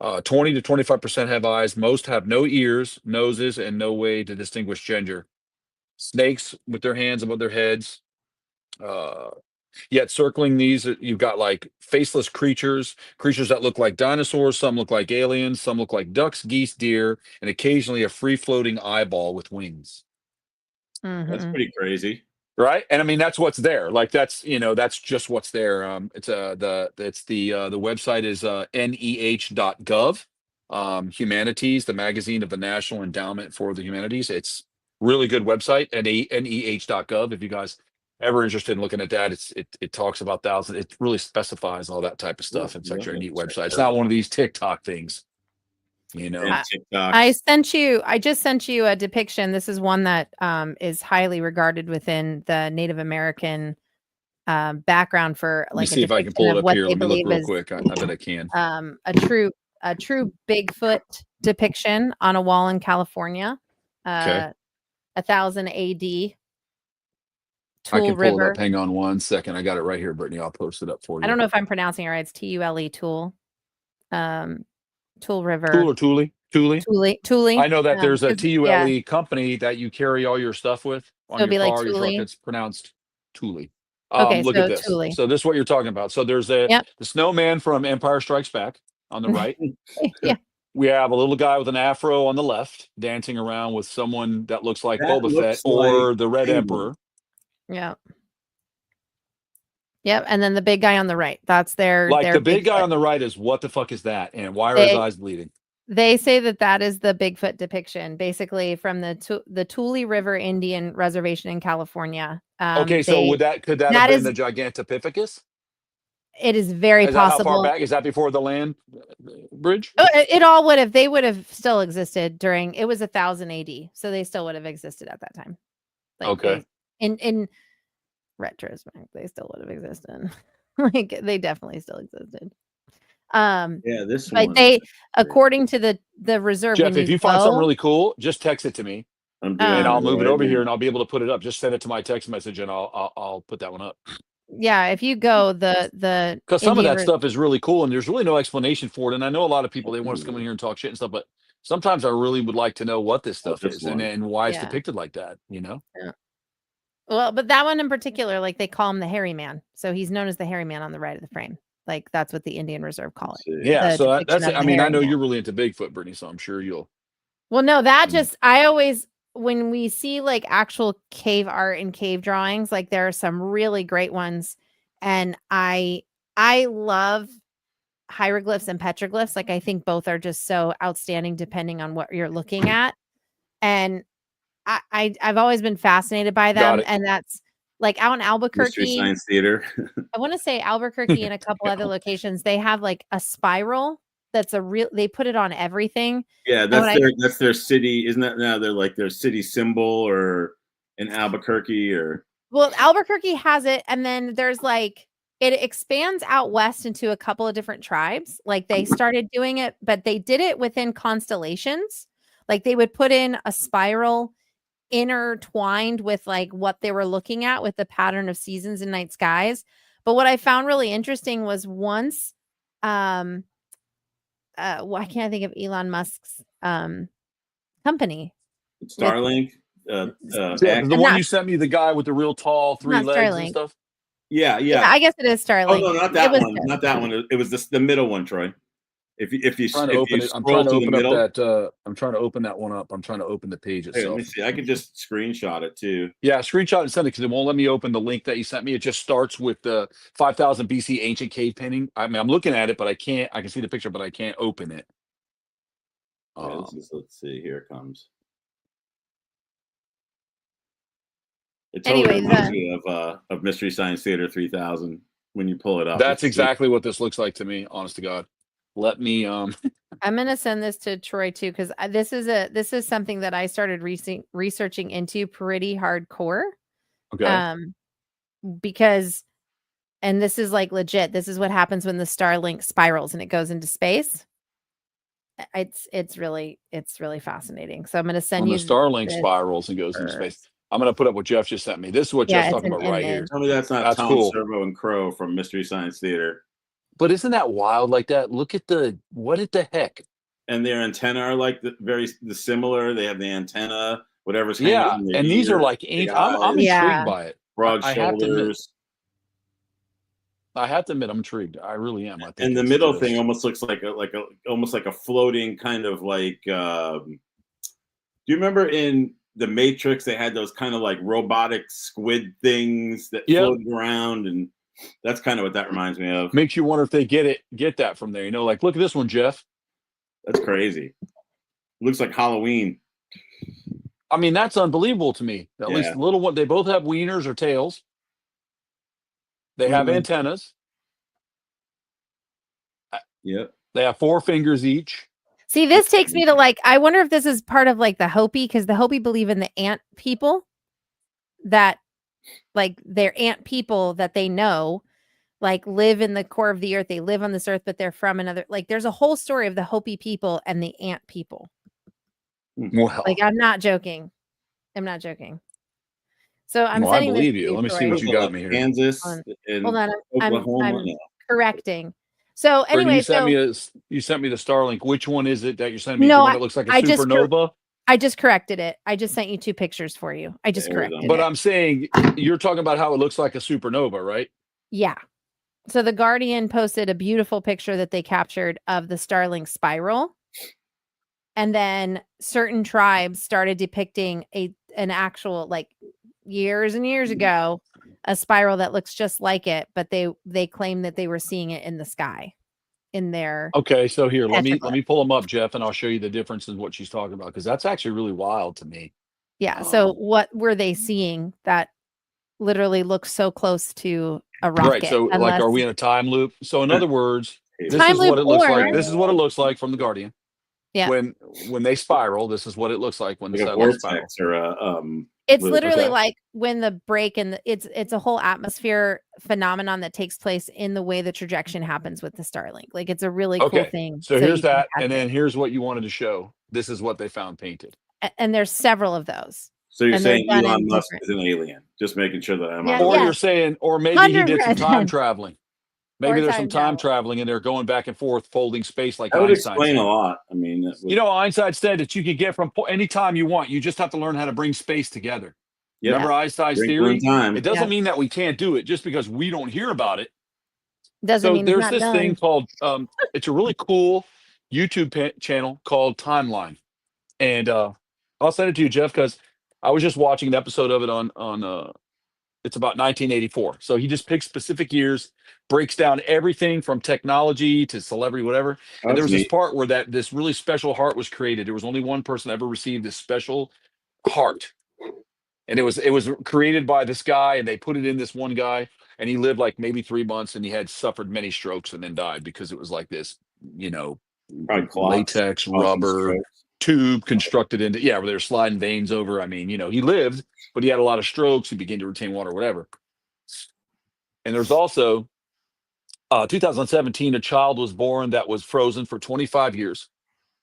20 to 25% have eyes. Most have no ears, noses, and no way to distinguish gender. Snakes with their hands above their heads. Yet circling these, you've got like faceless creatures that look like dinosaurs. Some look like aliens. Some look like ducks, geese, deer, and occasionally a free-floating eyeball with wings. That's pretty crazy. Right. And I mean, that's what's there. Like that's just what's there. The website is NEH.gov. Humanities, the magazine of the National Endowment for the Humanities. It's really good website at NEH.gov if you guys ever interested in looking at that, it talks about thousands. It really specifies all that type of stuff. It's actually a neat website. It's not one of these TikTok things, you know. And I just sent you a depiction. This is one that is highly regarded within the Native American background for Let me like a see if I can pull depiction it of up what here. they Let me look believe real is quick. I bet I can. a true Bigfoot depiction on a wall in California. Okay. 1000 AD. I Tool can pull it River. up. Hang on one second. I got it right here, Brittany. I'll post it up for you. I don't know if I'm pronouncing it right. It's Tule Tool. Tool River. Tool or Thule? Thule. I know that there's a 'cause- TULE company that you carry all your stuff with on So your it'd be like car, your truck. Thule. It's pronounced Thule. Okay, Look so at this. Thule. So this is what you're talking about. So there's the snowman from Empire Strikes Back on the right. Yeah. We have a little guy with an afro on the left dancing around with someone that looks like That Boba looks Fett or like the Red Penguin. Emperor. Yeah. Yep. And then the big guy on the right. That's their The big guy Bigfoot. on the right is what the fuck is that? And why are his eyes bleeding? They say that is the Bigfoot depiction, basically from the Tule River Indian Reservation in California. Okay, so could that have been the Gigantopithecus? It is very Is that how possible. far back? Is that before the land bridge? It all would have. They would have still existed during. It was 1000 AD, so they still would have existed at that time. Okay. In retrospect, they still would have existed. Like they definitely still existed. This but one. They, according to the reserve, Jeff, if you find something really cool, just text it to me, and I'll move it over here, and I'll be able to put it up. Just send it to my text message, and I'll put that one up. Yeah, if you go the because some of that stuff is really cool, and there's really no explanation for it. And I know a lot of people, they want us to come in here and talk shit and stuff, but sometimes I really would like to know what this stuff is and why it's depicted like that. You know. Yeah. Well, but that one in particular, like they call him the hairy man, so he's known as the hairy man on the right of the frame. Like that's what the Indian Reserve call it. Yeah, so that's it. I mean, I know you're really into Bigfoot, Brittany, so I'm sure you'll. Well, no, that just I always when we see like actual cave art and cave drawings, like there are some really great ones, and I love hieroglyphs and petroglyphs. Like I think both are just so outstanding depending on what you're looking at, and I've always been fascinated by them, and that's. Like out in Albuquerque, Mystery Science Theater. I want to say Albuquerque and a couple other locations. They have like a spiral that's they put it on everything. Yeah, that's their city, isn't that now? They're like their city symbol, or in Albuquerque, or well, Albuquerque has it, and then there's like it expands out west into a couple of different tribes. Like they started doing it, but they did it within constellations. Like they would put in a spiral intertwined with like what they were looking at with the pattern of seasons and night skies. But what I found really interesting was once why can't I think of Elon Musk's company? Starlink. The one you sent me, the guy with the real tall 3 legs and stuff. Yeah, I guess it is Starlink. Oh no, not that one. Not that one. It was the middle one, Troy. If you trying to open it, I'm trying to open up that. I'm trying to open that one up. I'm trying to open the page itself. Hey, let me see. I could just screenshot it too. Yeah, screenshot and send it because it won't let me open the link that you sent me. It just starts with the 5000 BC ancient cave painting. I mean, I'm looking at it, but I can't. I can see the picture, but I can't open it. Let's see. Here it comes. It totally reminds me of Mystery Science Theater 3000 when you pull it up. That's exactly what this looks like to me. Honest to God. Let me I'm gonna send this to Troy too, because this is something that I started researching into pretty hardcore. Okay. Because and this is like legit. This is what happens when the Starlink spirals and it goes into space. It's really fascinating. So I'm gonna send you the Starlink spirals and goes into space. I'm gonna put up what Jeff just sent me. This is what Jeff's talking about right here. Tell me that's not Tom Servo and Crow from Mystery Science Theater. But isn't that wild like that? Look at what the heck? And their antenna are like the similar. They have the antenna, whatever's hanging. And these are like ancient. I'm intrigued by it. Broad shoulders. I have to admit, I'm intrigued. I really am. I think and the middle thing almost looks like almost like a floating kind of like. Do you remember in The Matrix they had those kind of like robotic squid things that floated around, and that's kind of what that reminds me of. Makes you wonder if they get that from there. You know, like look at this one, Jeff. That's crazy. Looks like Halloween. I mean, that's unbelievable to me. At least the little one. They both have wieners or tails. They have antennas. Yep. They have 4 fingers each. See, this takes me to like, I wonder if this is part of like the Hopi, because the Hopi believe in the ant people, that like they're ant people that they know, like live in the core of the earth. They live on this earth, but they're from another, like there's a whole story of the Hopi people and the ant people. Well, Like, I'm not joking. I'm not joking. So I'm well, I sending this believe to you. Let me see Troy. what you got me here. Kansas Hold and on, Oklahoma. I'm correcting. So Brittany, anyway, you sent me the Starlink. Which one is it that you're sending me? No, The one that looks like a supernova? I just corrected it. I just sent you 2 pictures for you. I just corrected But it. I'm saying you're talking about how it looks like a supernova, right? Yeah. So the Guardian posted a beautiful picture that they captured of the Starlink spiral. And then certain tribes started depicting an actual, like years and years ago, a spiral that looks just like it, but they claim that they were seeing it in the sky in their Okay, so here, let me petroglyph. pull them up, Jeff, and I'll show you the difference in what she's talking about, because that's actually really wild to me. Yeah. So what were they seeing that literally looks so close to a rocket? Right. So, like, are we in a time loop? So, in other words, this Time is what loop it looks or- like. This is what it looks like from the Guardian. Yeah. When they spiral, this is what it looks like when the Like a satellites spiral. vortex or a It's with- literally okay. like when the break and it's a whole atmosphere phenomenon that takes place in the way the trajectory happens with the Starlink. Like, it's a really cool Okay. thing. So here's you can that, test and it. then here's what you wanted to show. This is what they found painted. And there's several of those. So you're and they're saying done in Elon Musk different- is an alien? Just making sure that I'm Yeah, on. Or yeah. you're saying, or maybe he did some time 100%. traveling. Maybe Or there's some time time traveling, and they're going back and forth, folding space like That would Einstein explain said. a lot. I mean, that would, You know, Einstein said that you could get from any time you want. You just have to learn how to bring space together. Yep. Remember Einstein's Wrinkle in theory? time. It doesn't Yeah. mean that we can't do it just because we don't hear about it. Doesn't So mean it's there's not this done. thing called it's a really cool YouTube channel called Timeline, and I'll send it to you, Jeff, because I was just watching an episode of it on it's about 1984. So he just picks specific years, breaks down everything from technology to celebrity, whatever. And there was this part where this really special heart was created. There was only one person ever received this special heart, and it was created by this guy, and they put it in this one guy, and he lived like maybe 3 months, and he had suffered many strokes and then died because it was like this, Probably clots, latex causing rubber strokes. tube constructed into, where they're sliding veins over. I mean, he lived, but he had a lot of strokes. He began to retain water, whatever. And there's also 2017, a child was born that was frozen for 25 years.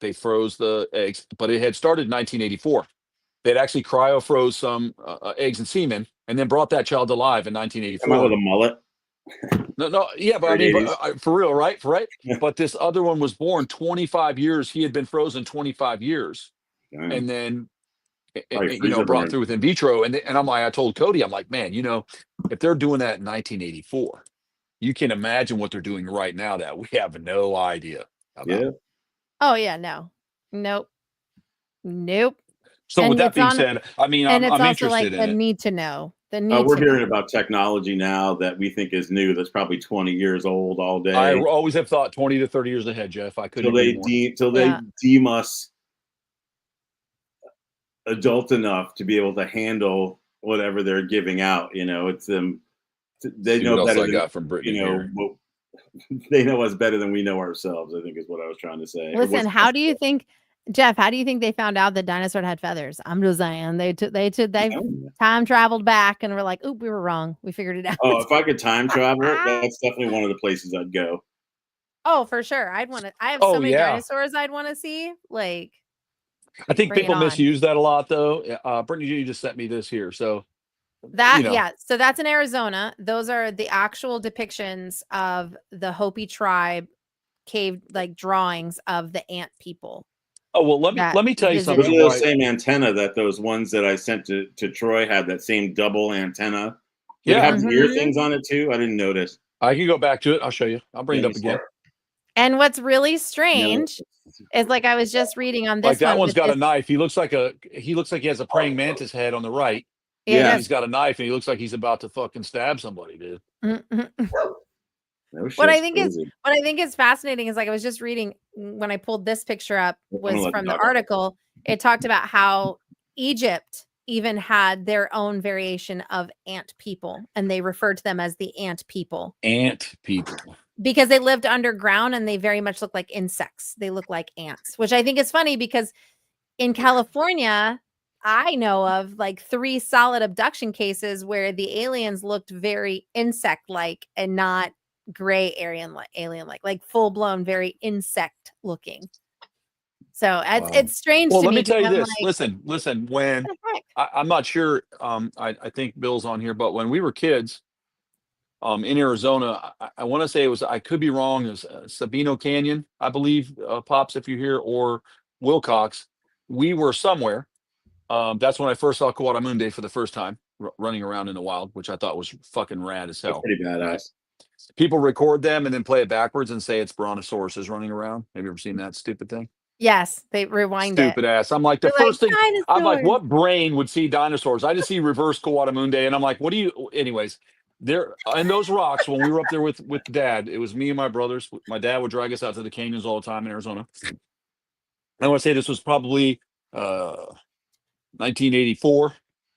They froze the eggs, but it had started in 1984. They'd actually cryo-froze some eggs and semen, and then brought that child alive in Come out 1984. with a mullet. No, yeah, but I Great mean, 80s. for real, right? Yeah. But this other one was born 25 years. He had been frozen 25 years, Damn. and then Probably freezer brought burn. through with in vitro. And I'm like, I told Cody, I'm like, man, if they're doing that in 1984, you can imagine what they're doing right now that we have no idea about. Yeah. Oh yeah, no. Nope. So And with that it's being on- said, I mean, And I'm it's also interested like in the it. need to know. We're hearing about technology now that we think is new. That's probably 20 years old all day. I always have thought 20 to 30 years ahead, Jeff. I couldn't agree more. Till they deem us adult enough to be able to handle whatever they're giving out. It's them. They See know what else better I than got from Britney here. they know us better than we know ourselves, I think is what I was trying to say. Listen, how do you think, Jeff, how do you think they found out that dinosaurs had feathers? I'm just saying they time traveled back and were like, oop, we were wrong. We figured it out. Oh, if I could time travel, that's definitely one of the places I'd go. Oh, for sure. I have so many dinosaurs I'd want to see. Like, I think bring it people on. misuse that a lot, though. Brittany, you just sent me this here. So so that's in Arizona. Those are the actual depictions of the Hopi tribe cave, like drawings of the ant people. Oh, well, let me tell you something. Those are the same antenna that those ones that I sent to Troy had, that same double antenna. Did it have the ear things on it too? I didn't notice. I can go back to it. I'll show you. I'll bring it up again. And what's really strange is, like, I was just reading on this like that one. One's got a knife. He looks like he has a praying mantis head on the right. Yeah. He's got a knife, and he looks like he's about to fucking stab somebody, dude. What I think is fascinating is, like, I was just reading when I pulled this picture up was from the article. It talked about how Egypt even had their own variation of ant people, and they referred to them as the ant people. Ant people. Because they lived underground and they very much look like insects. They look like ants, which I think is funny because in California, I know of like 3 solid abduction cases where the aliens looked very insect-like and not gray alien-like, like full-blown, very insect-looking. So it's strange Well, to let me me tell you because I'm this. like, Listen. When what the heck? I'm not sure, I think Bill's on here, but when we were kids, in Arizona, I want to say it was, I could be wrong, it was Sabino Canyon, I believe, Pops, if you're here, or Wilcox. We were somewhere. That's when I first saw Coatamunde for the first time, running around in the wild, which I thought was fucking rad as That's hell. pretty Right? badass. People record them and then play it backwards and say it's brontosauruses running around. Have you ever seen that stupid thing? Yes, they rewind it. Stupid ass. I'm like, the They're like, first thing, I'm like, dinosaurs. what brain would see dinosaurs? I just see reverse Coatamunde, and I'm like, what do you? Anyways, there and those rocks. When we were up there with Dad, it was me and my brothers. My dad would drag us out to the canyons all the time in Arizona. I want to say this was probably 1984,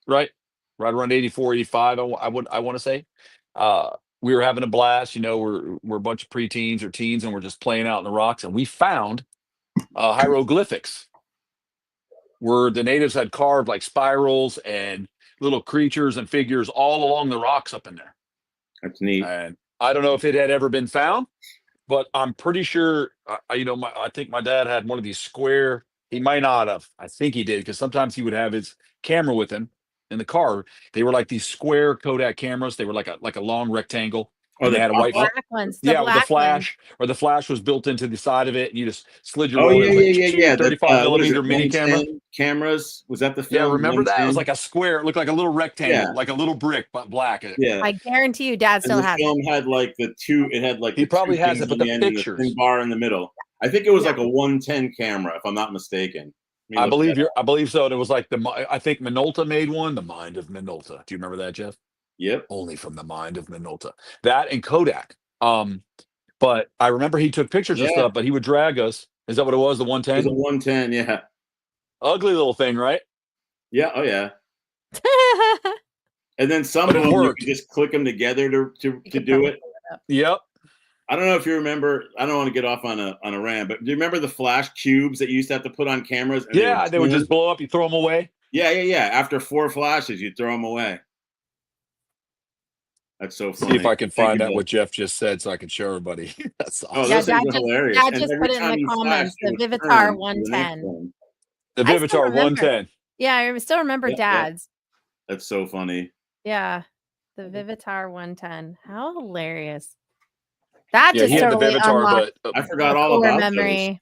right? Right around 84, 85. I want to say. We were having a blast. You know, we're a bunch of preteens or teens, and we're just playing out in the rocks, and we found hieroglyphics where the natives had carved like spirals and little creatures and figures all along the rocks up in there. That's neat. And I don't know if it had ever been found, but I'm pretty sure, I think my dad had one of these square. He might not have. I think he did, because sometimes he would have his camera with him in the car. They were like these square Kodak cameras. They were like a long rectangle, Oh, and they the had a white. Black ones. The Yeah, with the black ones. flash, or the flash was built into the side of it, and you just slid your Oh roll. yeah, It was yeah, like yeah. 35 What is it? millimeter mini camera. 110 cameras. Was that the Yeah, film? remember that? It was 110? like a square. It looked like a little rectangle, Yeah. like a little brick, but black. Yeah. I guarantee you, Dad And still the has it. film had like the two. It had like He the probably two has things it, but on the the end and the pictures. thin bar in the middle. I think it was Yeah. like a 110 camera, if I'm not mistaken. I believe so. And it was like I think Minolta made one, The Mind of Minolta. Do you remember that, Jeff? Yep. Only from The Mind of Minolta. That and Kodak. But I remember he took pictures of Yeah. stuff, but he would drag us. Is that what it was? The It was 110? a 110. Yeah. Ugly little thing, right? Yeah. Oh yeah. And then some But of it them you worked. could just click them together to You do could probably it. pull it up. Yep. I don't know if you remember. I don't want to get off on a rant, but do you remember the flash cubes that you used to have to put on cameras? And Yeah, they would turn? just blow up. You throw them away. Yeah. After 4 flashes, you throw them away. That's so funny. See if I can Thank find you, out Bill. what Jeff just said, so I can show everybody. That's awesome. Oh, Yeah, those things are hilarious. Dad And just every put it in time the you comments. flash, The it would Vivitar turn to the next 110. one. The I still Vivitar remember. 110. Yeah, I still remember Yep. Dad's. That's so funny. Yeah, the Vivitar 110. How hilarious! That Yeah, just he had the totally Vivitar, unlocked but I forgot a all core about those. memory.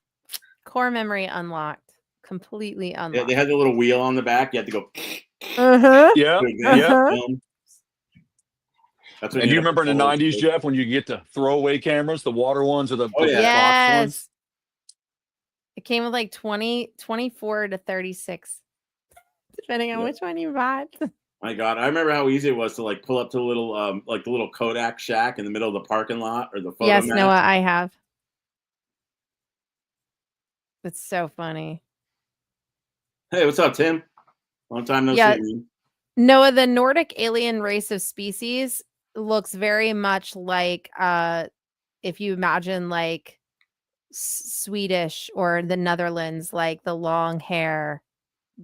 Core memory unlocked. Completely Yeah, unlocked. they had the little wheel on the back. You had to go. yeah, to yeah. advance film. That's when And do you have to remember in the follow 90s, Jeff, when you get the throwaway cameras, the water ones or the Oh, yeah. box ones? Yes. It came with like 24 to 36, depending on Yeah. which one you bought. My God, I remember how easy it was to like pull up to the little like the little Kodak shack in the middle of the parking lot or the photo Yes, mat. Noah, I have. It's so funny. Hey, what's up, Tim? Long time no Yeah. see. Noah, the Nordic alien race of species looks very much like if you imagine like Swedish or the Netherlands, like the long hair,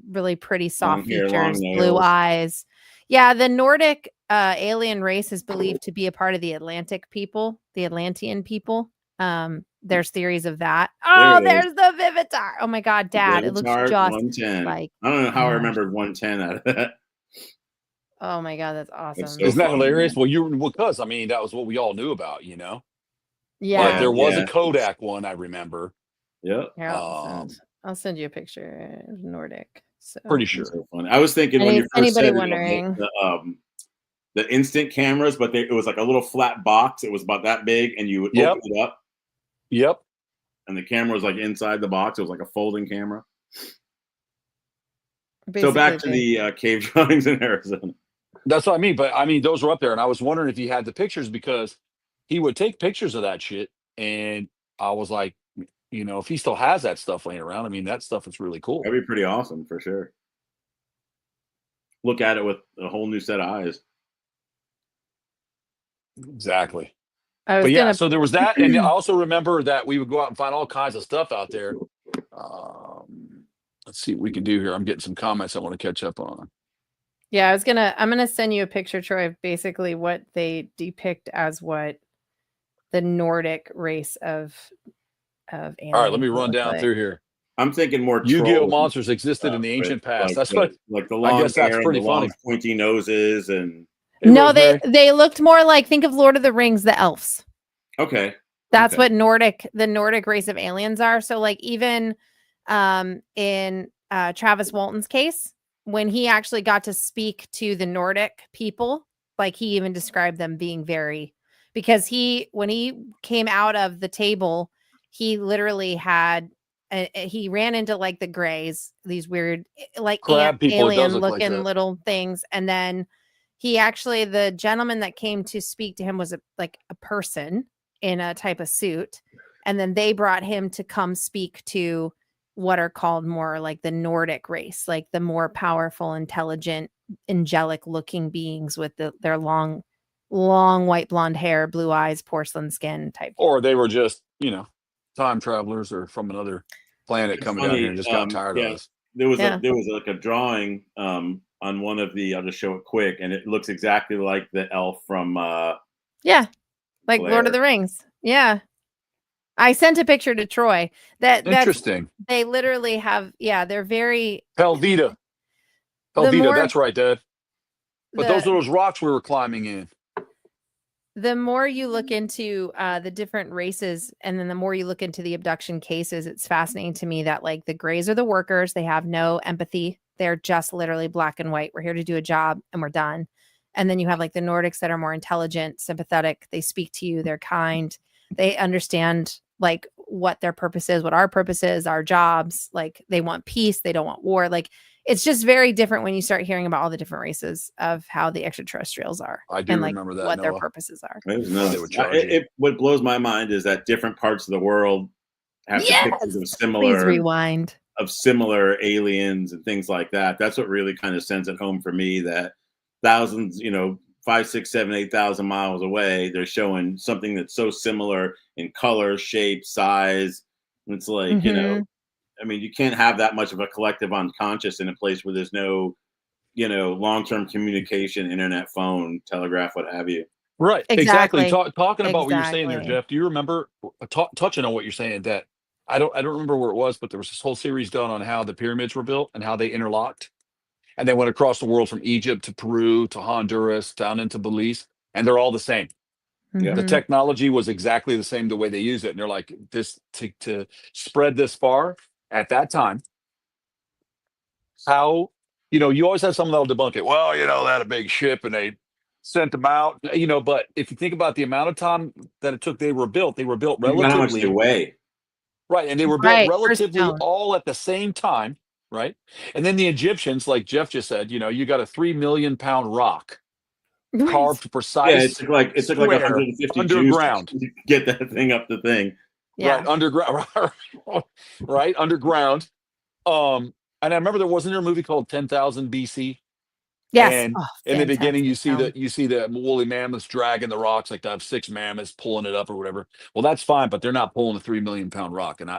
really pretty soft Long hair, long features, blue nails. eyes. Yeah, the Nordic alien race is believed to be a part of the Atlantic people, the Atlantean people. There's theories of that. Oh, There it is. there's the Vivitar. Oh my God, Dad, it looks Vivitar just 110. like. I don't know how I gosh. remembered 110 out of that. Oh my God, that's awesome. so Isn't that funny, hilarious? man. Well, because I mean, that was what we all knew about, you know. Yeah. But there was Yeah. a Kodak one, I remember. Yep. Here, I'll send you a picture of Nordic. So Pretty That's sure. so funny. I was thinking when you first anybody said wondering? the instant cameras, but it was like a little flat box. It was about that big, and you would Yep. open it up, Yep. and the camera was like inside the box. It was like a folding camera. Basically, So back to the cave drawings in Arizona. That's what I mean. But I mean, those were up there, and I was wondering if he had the pictures, because he would take pictures of that shit, and I was like, you know, if he still has that stuff laying around, I mean, that stuff is really cool. That'd be pretty awesome for sure. look at it with a whole new set of eyes. Exactly. I was But yeah, gonna so there was that, and I also remember that we would go out and find all kinds of stuff out there. Let's see what we can do here. I'm getting some comments I want to catch up on. Yeah, I'm gonna send you a picture, Troy, of basically what they depict as what the Nordic race of aliens. All right, let me run look down like. through here. I'm thinking more Yu-Gi-Oh trolls monsters existed in the ancient past. That's what like the I long guess that's hair and pretty the long funny. pointy noses and. Hey, No, Rosemary. they looked more like, think of Lord of the Rings, the elves. Okay. That's Okay. what the Nordic race of aliens are. So like even in Travis Walton's case, when he actually got to speak to the Nordic people, like he even described them being because when he came out of the table, he literally had he ran into like the grays, these weird like Crab people, it does alien look like looking that. little things, and then the gentleman that came to speak to him was a person in a type of suit, and then they brought him to come speak to what are called more like the Nordic race, like the more powerful, intelligent, angelic looking beings with their long white blonde hair, blue eyes, porcelain skin type. Or they were just, time travelers or from another planet coming down here and just got tired of us. There was like a drawing on one of the. I'll just show it quick, and it looks exactly like the elf from. Like Blair. Lord of the Rings. Yeah, I sent a picture to Troy. That's interesting. They literally have. Yeah, they're very Peldita. That's right, Dad. But those are those rocks we were climbing in. The more you look into the different races, and then the more you look into the abduction cases, it's fascinating to me that like the Greys are the workers. They have no empathy. They're just literally black and white. We're here to do a job and we're done. And then you have like the Nordics that are more intelligent, sympathetic. They speak to you. They're kind. They understand like what their purpose is, what our purpose is, our jobs. Like they want peace. They don't want war. Like it's just very different when you start hearing about all the different races of how the extraterrestrials are. I do remember that. What their purposes are. What blows my mind is that different parts of the world have depictions of similar. Please rewind. Of similar aliens and things like that. That's what really kind of sends it home for me that thousands, 5, 6, 7, 8,000 miles away, they're showing something that's so similar in color, shape, size. It's like, I mean, you can't have that much of a collective unconscious in a place where there's no, long-term communication, internet, phone, telegraph, what have you. Right. Exactly. Talking about what you're saying there, Jeff, do you remember touching on what you're saying that I don't remember where it was, but there was this whole series done on how the pyramids were built and how they interlocked. And they went across the world from Egypt to Peru to Honduras down into Belize, and they're all the same. Mm-hmm. The technology was exactly the same the way they use it. And they're like, this to spread this far at that time. How, you always have someone that'll debunk it. Well, they had a big ship and they sent them out, but if you think about the amount of time that it took, they were built relatively. How much they weigh. Right. And they were built relatively all at the same time. Right. And then the Egyptians, like Jeff just said, you got a 3 million pound rock carved precise. Yeah, it took like 150 underground to get that thing up the thing. Yeah. Right. Underground. Right. Underground. And I remember wasn't there a movie called 10,000 BC? Yes. And in the beginning, you see the woolly mammoths dragging the rocks, like to have 6 mammoths pulling it up or whatever. Well, that's fine, but they're not pulling a 3 million pound rock, and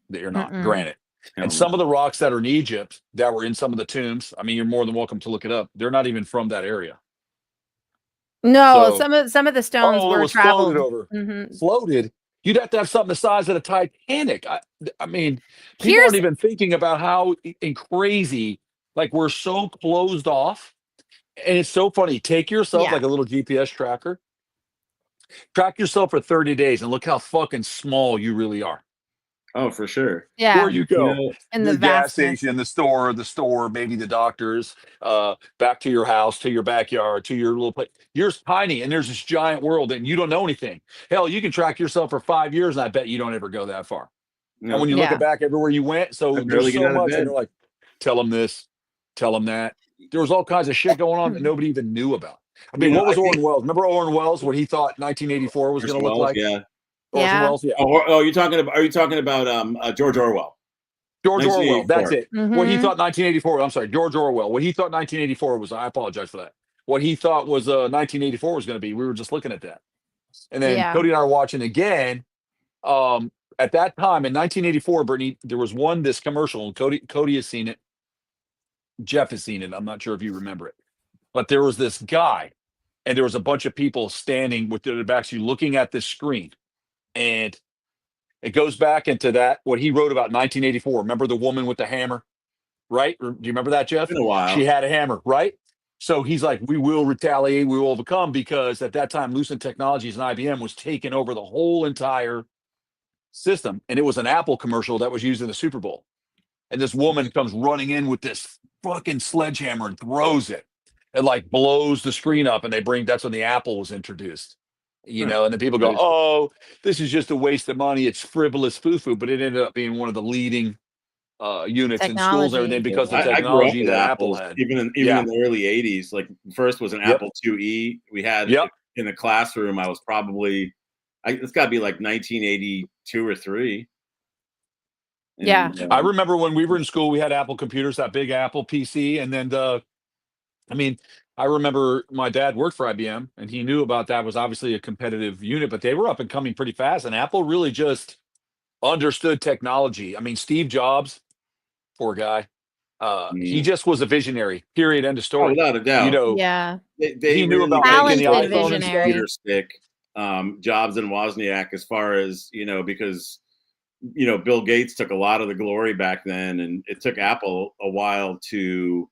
they're not. Granted. And some of the rocks that are in Egypt that were in some of the tombs, I mean, you're more than welcome to look it up. They're not even from that area. No, some of the stones were traveled floated over. Floated. You'd have to have something the size of a Titanic. I mean, people aren't even thinking about how crazy. Like we're so closed off, and it's so funny. Take yourself like a little GPS tracker. Track yourself for 30 days, and look how fucking small you really are. Oh, for sure. Yeah. Where you go, in the gas station, the store, maybe the doctor's, back to your house, to your backyard, to your little place. You're tiny, and there's this giant world, and you don't know anything. Hell, you can track yourself for 5 years, and I bet you don't ever go that far. No. And when you look back everywhere you went, so there's so much, and they're like, tell them this, tell them that. There was all kinds of shit going on that nobody even knew about. I mean, what was Orson Welles? Remember Orson Welles, what he thought 1984 was going to look like? Yeah. Orson Welles, yeah. Are you talking about George Orwell? George Orwell. That's it. What he Mhm. thought 1984. I'm sorry, George Orwell. What he thought 1984 was. I apologize for that. What he thought was 1984 was going to be. We were just looking at that, and then Yeah. Cody and I are watching again. At that time in 1984, Brittany, there was this commercial, and Cody has seen it. Jeff has seen it. I'm not sure if you remember it, but there was this guy, and there was a bunch of people standing with their backs, you looking at this screen, and it goes back into that what he wrote about 1984. Remember the woman with the hammer, right? Do you remember that, Jeff? Been a while. She had a hammer, right? So he's like, we will retaliate, we will overcome, because at that time, Lucent Technologies and IBM was taking over the whole entire system, and it was an Apple commercial that was used in the Super Bowl. And this woman comes running in with this fucking sledgehammer and throws it. It like blows the screen up, and that's when the Apple was introduced. And then people go, "Oh, this is just a waste of money. It's frivolous foo-foo," but it ended up being one of the leading units in schools and everything because the technology that Apple had. Even in the early '80s, like first was an Apple IIe. We had in the classroom. I was probably, it's got to be like 1982 or 3. Yeah. I remember when we were in school, we had Apple computers, that big Apple PC. And then, I remember my dad worked for IBM, and he knew about that. It was obviously a competitive unit, but they were up and coming pretty fast. And Apple really just understood technology. I mean, Steve Jobs, poor guy, he just was a visionary, period, end of story. Without a doubt. Yeah. He knew about making the iPhone and computer stick, Jobs and Wozniak, as far as, because Bill Gates took a lot of the glory back then, and it took Apple a while to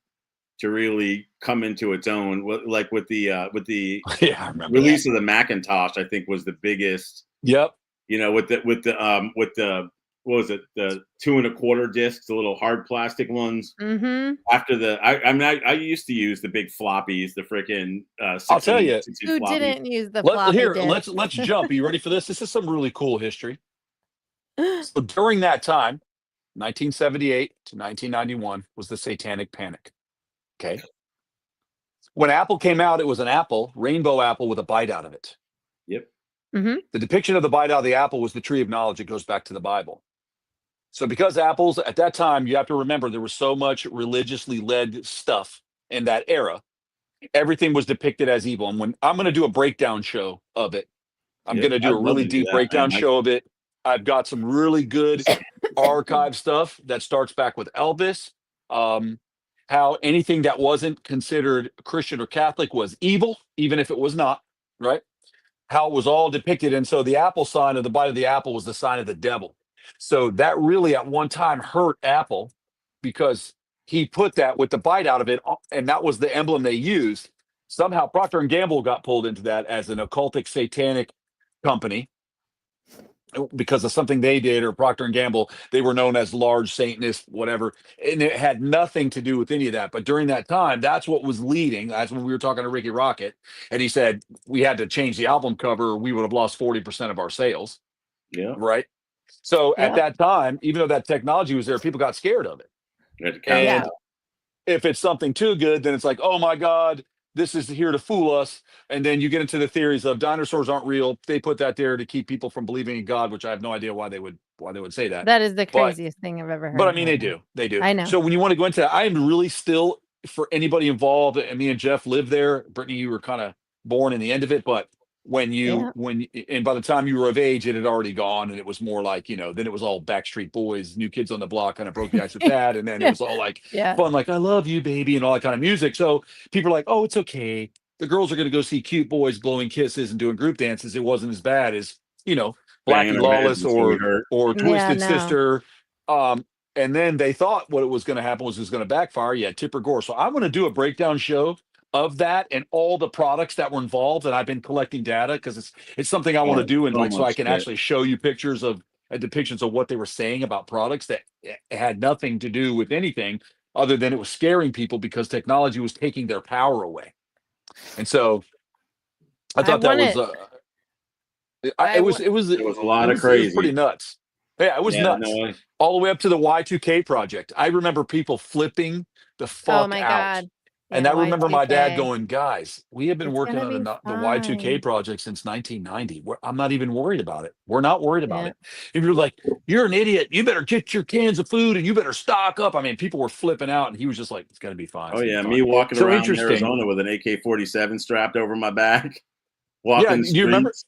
really come into its own. Like with the release of the Macintosh, I think was the biggest. Yep. With the what was it, the 2 1/4 discs, the little hard plastic ones. Mm-hmm. After I used to use the big floppies, the freaking. I'll tell you, who didn't use the floppy disk? Let's jump. Are you ready for this? This is some really cool history. So during that time, 1978 to 1991 was the Satanic Panic. Okay. When Apple came out, it was an apple, rainbow apple with a bite out of it. Yep. Mm-hmm. The depiction of the bite out of the apple was the tree of knowledge. It goes back to the Bible. So because apples at that time, you have to remember there was so much religiously led stuff in that era. Everything was depicted as evil. And when I'm going to do a breakdown show of it, I'm going to do a really deep breakdown show of it. I've got some really good archive stuff that starts back with Elvis. How anything that wasn't considered Christian or Catholic was evil, even if it was not, right? How it was all depicted. And so the apple sign of the bite of the apple was the sign of the devil. So that really at one time hurt Apple, because he put that with the bite out of it, and that was the emblem they used. Somehow Procter & Gamble got pulled into that as an occultic satanic company because of something they did, or Procter & Gamble. They were known as large Satanists, whatever, and it had nothing to do with any of that. But during that time, that's what was leading. That's when we were talking to Ricky Rocket, and he said we had to change the album cover, or we would have lost 40% of our sales. Yeah. Right. So at that time, even though that technology was there, people got scared of it. And if it's something too good, then it's like, oh my God, this is here to fool us. And then you get into the theories of dinosaurs aren't real. They put that there to keep people from believing in God, which I have no idea why they would say that. That is the craziest thing I've ever heard. But I mean, they do. I know. So when you want to go into that, I am really still, for anybody involved, and me and Jeff lived there. Brittany, you were kind of born in the end of it, but and by the time you were of age, it had already gone, and it was more like, then it was all Backstreet Boys, New Kids on the Block, kind of broke the ice with that, and then it was all like fun, like I love you, baby, and all that kind of music. So people are like, oh, it's okay. The girls are going to go see cute boys blowing kisses and doing group dances. It wasn't as bad as Blackie Lawless or Twisted Sister. And then they thought what it was going to happen was it was going to backfire. Yeah, Tipper Gore. So I'm going to do a breakdown show of that and all the products that were involved, and I've been collecting data because it's something I want to do, and so I can actually show you pictures of depictions of what they were saying about products that had nothing to do with anything other than it was scaring people because technology was taking their power away. And so I thought it was a lot of crazy. It was pretty nuts. Yeah, it was nuts. All the way up to the Y2K project. I remember people flipping the fuck out. Oh my God. And Yeah, I remember my dad Y2K. going, guys, we have been It's working gonna on be the Y2K fine. project since 1990. I'm not even worried about it. We're not worried about Yeah. it. If you're like, you're an idiot, you better get your cans of food and you better stock up. I mean, people were flipping out, and he was just like, it's going to be fine. Oh It's gonna yeah, be me fine. walking So around interesting. Arizona with an AK-47 strapped over my back, Yeah. walking Do you remember? streets.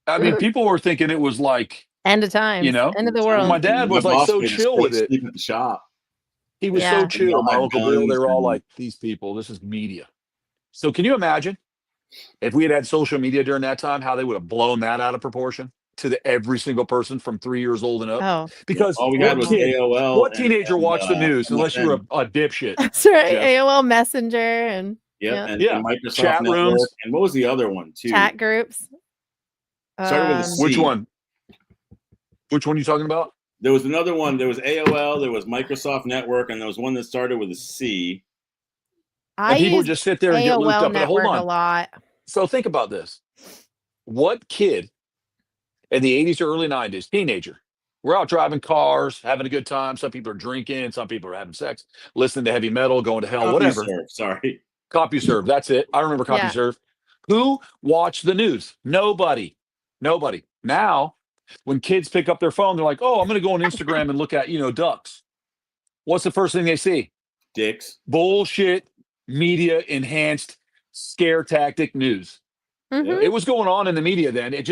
I mean, people were thinking it was like, End of times. End of the my world. dad My was like boss so made us chill stay with it. asleep at the shop. He was so Yeah. I need chill. all My my Uncle Bill, they guns were all and like, these people, this is media. So can you imagine if we had social media during that time, how they would have blown that out of proportion to every single person from 3 years old and up? Oh, Because all we had what was wow. kid, AOL what teenager watched the news unless you were MSN. a dipshit, That's right. Jeff? AOL Messenger and Yep, yeah. Yeah. and Microsoft Chat Network. rooms. And what was the other one too? Chat groups. Started with a Which C. one? Which one are you talking about? There was another one. There was AOL. There was Microsoft Network, and there was one that started with a C. I And people would used just sit there and get looped AOL up. But hold Network a on. lot. So think about this. What kid in the 80s or early 90s, teenager, we're out driving cars, having a good time. Some people are drinking. Some people are having sex, listening to heavy metal, going to hell, whatever. CompuServe, sorry. CompuServe. That's it. I remember Yeah. CompuServe. Who watched the news? Nobody. Nobody. Now, when kids pick up their phone, they're like, oh, I'm going to go on Instagram and look at, ducks. What's the first thing they see? Dicks. Bullshit, media enhanced scare tactic news. Mhm. It was going on in the media then. It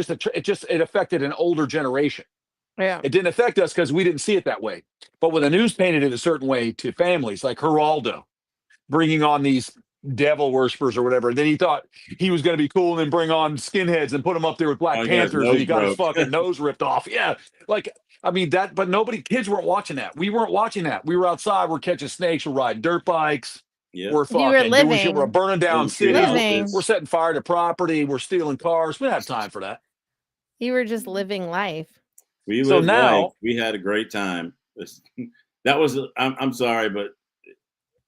affected an older generation. Yeah. It didn't affect us because we didn't see it that way. But when the news painted it a certain way to families, like Geraldo, bringing on these devil worshippers or whatever, then he thought he was going to be cool and then bring on skinheads and put them up there with Black Oh, he got his Panthers, and he nose got his broke. fucking nose ripped off. Yeah, like I mean that, but kids weren't watching that. We weren't watching that. We were outside. We're catching snakes. We're riding dirt bikes. Yep. We're You were fucking doing shit. We're living. burning down cities. Living. We're setting fire to property. We're stealing cars. We don't have time for that. You were just living life. We So lived now- life. We had a great time. That was. I'm sorry, but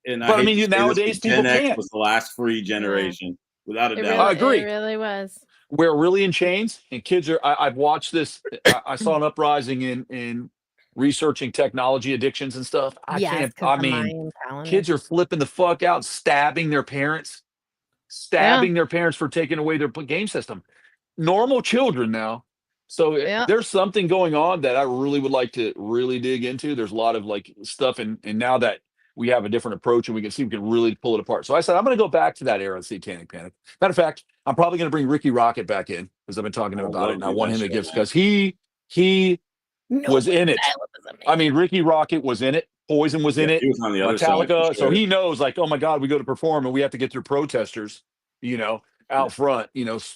But I mean, nowadays people 10X can't. was the last free generation, without a It doubt. really, I agree. It really was. We're really in chains, and kids are. I've watched this. I saw an uprising in researching technology addictions and stuff. I Yes, can't. 'cause I the mean, Mayan calendar. kids are flipping the fuck out, stabbing their parents for taking away their game system. Normal children now. So Yeah. there's something going on that I really would like to really dig into. There's a lot of like stuff, and now that we have a different approach and we can see, we can really pull it apart. So I said, I'm going to go back to that era of Satanic Panic. Matter of fact, I'm probably going to bring Ricky Rocket back in because I've been talking to him about it, and I want him to give, because he was in it. I mean, Ricky Rocket was in it. Poison was in it. He was on the other side, Metallica. for So sure. he knows, like, oh my God, we go to perform and we have to get through protesters, out front,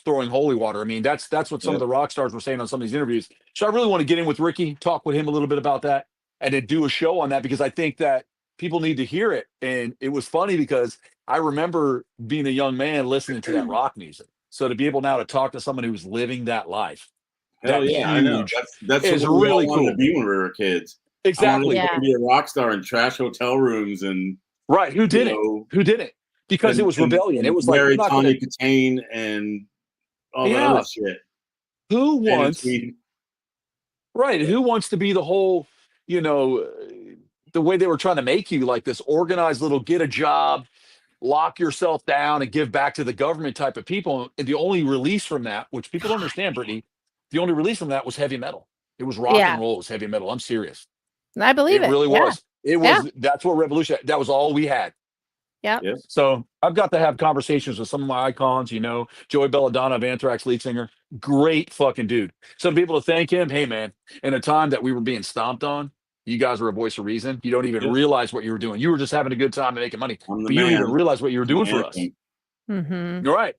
throwing holy water. I mean, that's what some of the rock stars were saying on some of these interviews. So I really want to get in with Ricky, talk with him a little bit about that, and then do a show on that, because I think that people need to hear it. And it was funny because I remember being a young man listening to that rock music. So to be able now to talk to someone who's living that life. Hell that yeah, I know. huge That's is what we really all wanted cool. to be when we were kids. Exactly. I wanted to be a rock star in trash hotel rooms and right. Who did it? Who did it? Because it was rebellion. It was like Mary Tawny Katane and all that other shit. Who wants? Right. Who wants to be the whole? The way they were trying to make you, like this organized little get a job, lock yourself down, and give back to the government type of people. And the only release from that, which people don't understand, Brittany, the only release from that was heavy metal. It was rock and roll. It was heavy metal. I'm serious. I believe it. It really was. It was. Yeah. That's what revolution. That was all we had. Yeah. So I've got to have conversations with some of my icons. Joey Belladonna of Anthrax, lead singer, great fucking dude. So to be able to thank him, hey man, in a time that we were being stomped on, you guys were a voice of reason. You don't even realize what you were doing. You were just having a good time and making money, but you didn't even realize what you were doing for us. Mm-hmm. You're right.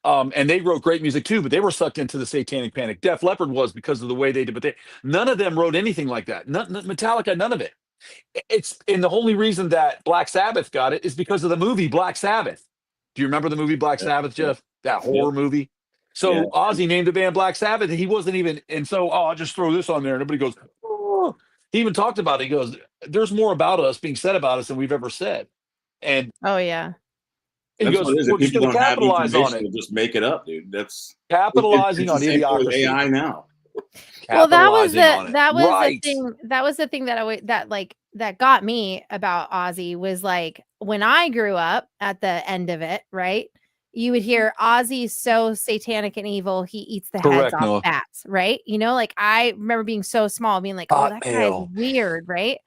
And they wrote great music too, but they were sucked into the Satanic Panic. Def Leppard was, because of the way they did, but none of them wrote anything like that. Metallica, none of it. And the only reason that Black Sabbath got it is because of the movie Black Sabbath. Do you remember the movie Black Sabbath, Jeff? That horror movie. So Ozzy named the band Black Sabbath, and he wasn't even. And so, I'll just throw this on there, and everybody goes, oh. He even talked about it. He goes, "There's more about us being said about us than we've ever said." And he goes, "We're just going to capitalize on it. Just make it up, dude. That's capitalizing on idiocracy." AI now. Well, that was the right. thing. That was the thing that that got me about Ozzy was like, when I grew up at the end of it, right? You would hear Ozzy's so satanic and evil, he eats the heads Correct, off Noah. bats, right? You know, like I remember being so small, being like, oh, that guy is weird, right?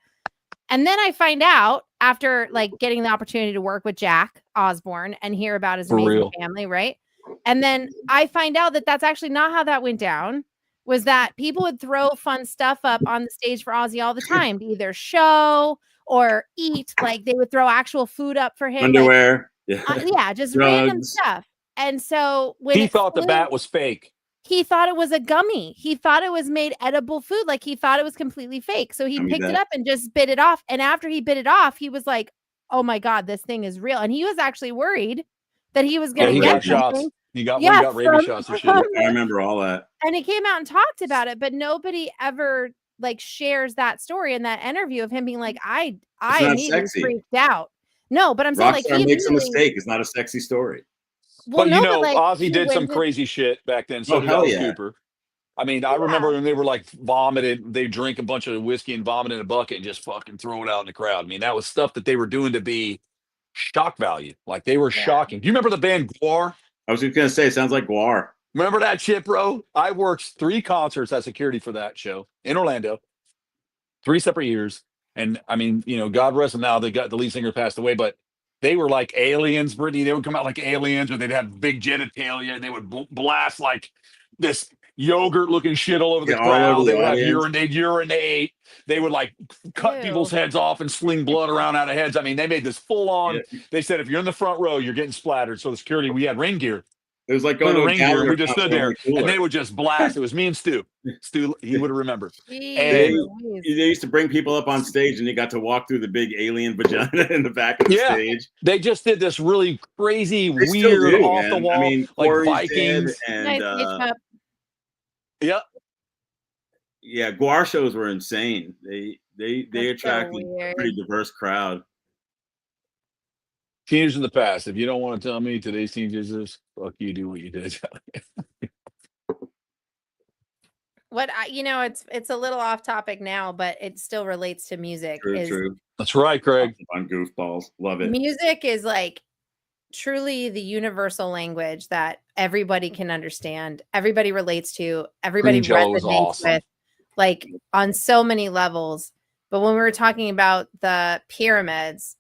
And then I find out after like getting the opportunity to work with Jack Osborne and hear about his amazing family, right? And then I find out that that's actually not how that went down. Was that people would throw fun stuff up on the stage for Ozzy all the time to either show or eat. Like they would throw actual food up for him. Underwear. Yeah, just random stuff. And so when he thought the bat was fake. He thought it was a gummy. He thought it was made edible food. Like he thought it was completely fake. So he picked it up and just bit it off. And after he bit it off, he was like, oh my God, this thing is real. And he was actually worried that he was going to get shots. He got rabies shots and shit. I remember all that. And he came out and talked about it, but nobody ever like shares that story in that interview of him being like, I immediately freaked out. No, but I'm saying like he makes a mistake. It's not a sexy story. Well, but you know, like, Ozzy did some crazy shit back then. So did Alice Cooper. I mean, I remember when they were like vomited, they drink a bunch of whiskey and vomit in a bucket and just fucking throw it out in the crowd. I mean, that was stuff that they were doing to be shock value. Like they were shocking. Do you remember the band Guar? I was just gonna say, it sounds like Guar. Remember that shit, bro? I worked 3 concerts as security for that show in Orlando, 3 separate years. And I mean, you know, God rest them now. They got the lead singer passed away, but they were like aliens, Britney. They would come out like aliens, or they'd have big genitalia, and they would blast like this yogurt-looking shit all over the crowd. They would have urinate. They would like cut people's heads off and sling blood around out of heads. I mean, they made this full-on. Yeah. They said if you're in the front row, you're getting splattered. So the security, we had rain gear. It was like going to rain gear. We just stood there, and they would just blast. It was me and Stu. Stu, he would have remembered. They used to bring people up on stage, and you got to walk through the big alien vagina in the back of the stage. They just did this really crazy, weird, off the wall, I mean, like Vikings and yeah. Guar shows were insane. They attracted a pretty diverse crowd. Teenagers in the past. If you don't want to tell me today's teenagers, fuck you, do what you did. It's a little off topic now, but it still relates to music. True. That's right, Craig. On goofballs. Love it. Music is like truly the universal language that everybody can understand, everybody relates to, everybody resonates with, like on so many levels. But when we were talking about the pyramids,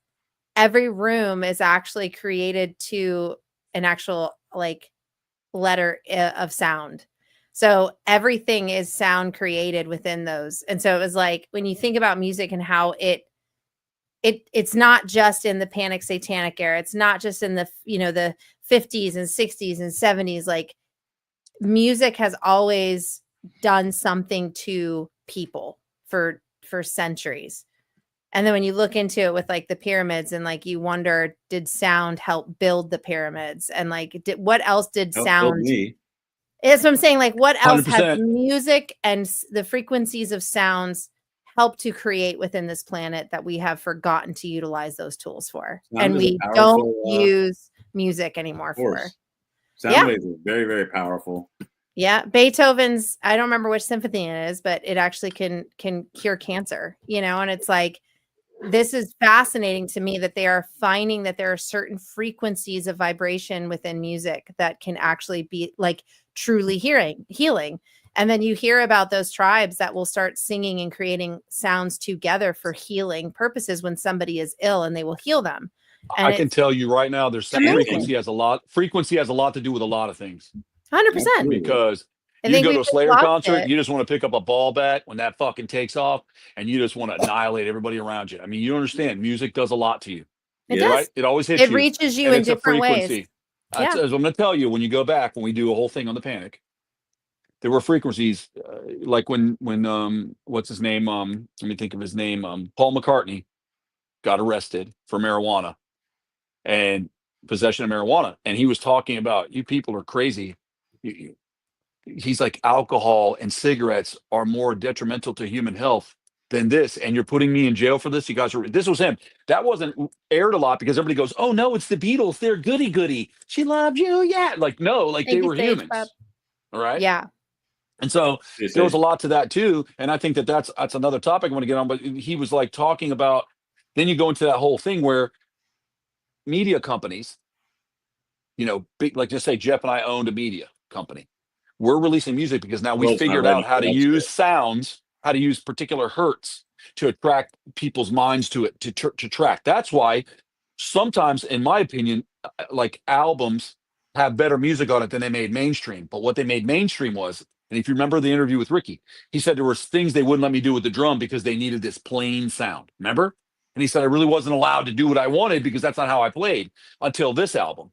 every room is actually created to an actual like letter of sound. So everything is sound created within those. And so it was like, when you think about music and how it's not just in the panic satanic era. It's not just in the 50s and 60s and 70s. Like music has always done something to people for centuries. And then when you look into it with like the pyramids and like you wonder, did sound help build the pyramids? And like, what else did sound? That's what I'm saying. Like, what else 100%. Has music and the frequencies of sounds helped to create within this planet that we have forgotten to utilize those tools for? And we don't use music anymore for. Sound waves are very, very powerful. Yeah. Beethoven's, I don't remember which symphony it is, but it actually can cure cancer, and it's like, this is fascinating to me that they are finding that there are certain frequencies of vibration within music that can actually be like truly healing. And then you hear about those tribes that will start singing and creating sounds together for healing purposes when somebody is ill, and they will heal them. And I can tell you right now, there's frequency has a lot to do with a lot of things. 100%. Because you go to a Slayer concert, you just want to pick up a ball bat when that fucking takes off, and you just want to annihilate everybody around you. I mean, you understand, music does a lot to you. It does. Right? It always hits you. It reaches you in different ways. As I'm going to tell you, when you go back, when we do a whole thing on the panic, there were frequencies like when what's his name? Let me think of his name. Paul McCartney got arrested for marijuana and possession of marijuana, and he was talking about, you people are crazy. He's like, alcohol and cigarettes are more detrimental to human health than this, and you're putting me in jail for this. You guys this was him. That wasn't aired a lot because everybody goes, oh no, it's the Beatles, they're goody she loved you, like no, like they were humans. All right, yeah. And so there was a lot to that too, and I think that's another topic I want to get on. But he was like talking about, then you go into that whole thing where media companies, big, like just say Jeff and I owned a media company. We're releasing music because now we World's not figured ready out how for to that use shit. sounds, how to use particular hertz to attract people's minds to it, to track. That's why sometimes, in my opinion, like albums have better music on it than they made mainstream. But what they made mainstream was, and if you remember the interview with Ricky, he said there was things they wouldn't let me do with the drum because they needed this plain sound. Remember? And he said I really wasn't allowed to do what I wanted because that's not how I played until this album.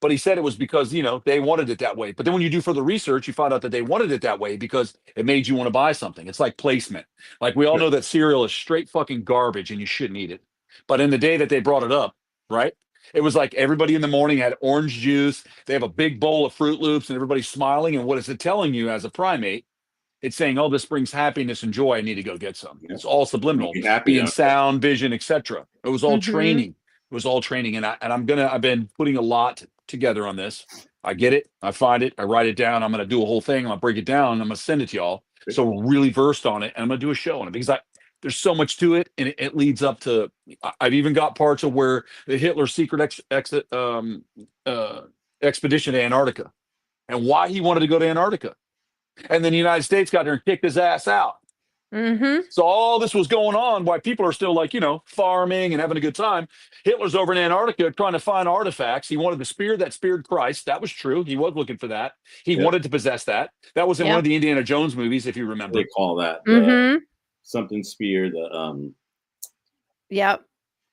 But he said it was because, they wanted it that way. But then when you do further research, you find out that they wanted it that way because it made you want to buy something. It's like placement. Like we all know that cereal is straight fucking garbage and you shouldn't eat it. But in the day that they brought it up, right? It was like everybody in the morning had orange juice. They have a big bowl of Fruit Loops and everybody's smiling. And what is it telling you as a primate? It's saying, oh, this brings happiness and joy. I need to go get some. Yeah. It's all subliminal, Be happy, being sound, vision, etc. It was all Mhm. training. It was all training. And I've been putting a lot together on this. I get it. I find it. I write it down. I'm going to do a whole thing. I'm going to break it down. And I'm going to send it to y'all. So we're really versed on it. And I'm going to do a show on it because there's so much to it. And it leads up to, I've even got parts of where the Hitler secret expedition to Antarctica and why he wanted to go to Antarctica. And then the United States got there and kicked his ass out. Mm-hmm. So all this was going on while people are still like, farming and having a good time. Hitler's over in Antarctica trying to find artifacts. He wanted the spear that speared Christ. That was true. He was looking for that. He wanted to possess that. That was in one of the Indiana Jones movies, if you remember. They call that something spear. Yep.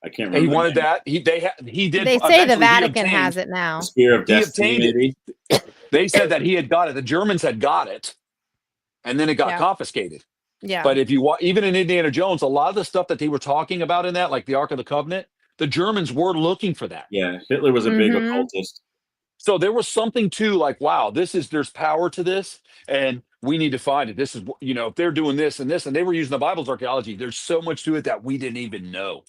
I can't remember. He wanted that. He did. They say the Vatican has it now. The spear of destiny, maybe. They said that he had got it. The Germans had got it, and then it got confiscated. Yeah. But if you even in Indiana Jones, a lot of the stuff that they were talking about in that, like the Ark of the Covenant, the Germans were looking for that. Yeah, Hitler was a big occultist. So there was something to like, wow, there's power to this, and we need to find it. This is, if they're doing this, and they were using the Bible's archaeology, there's so much to it that we didn't even know.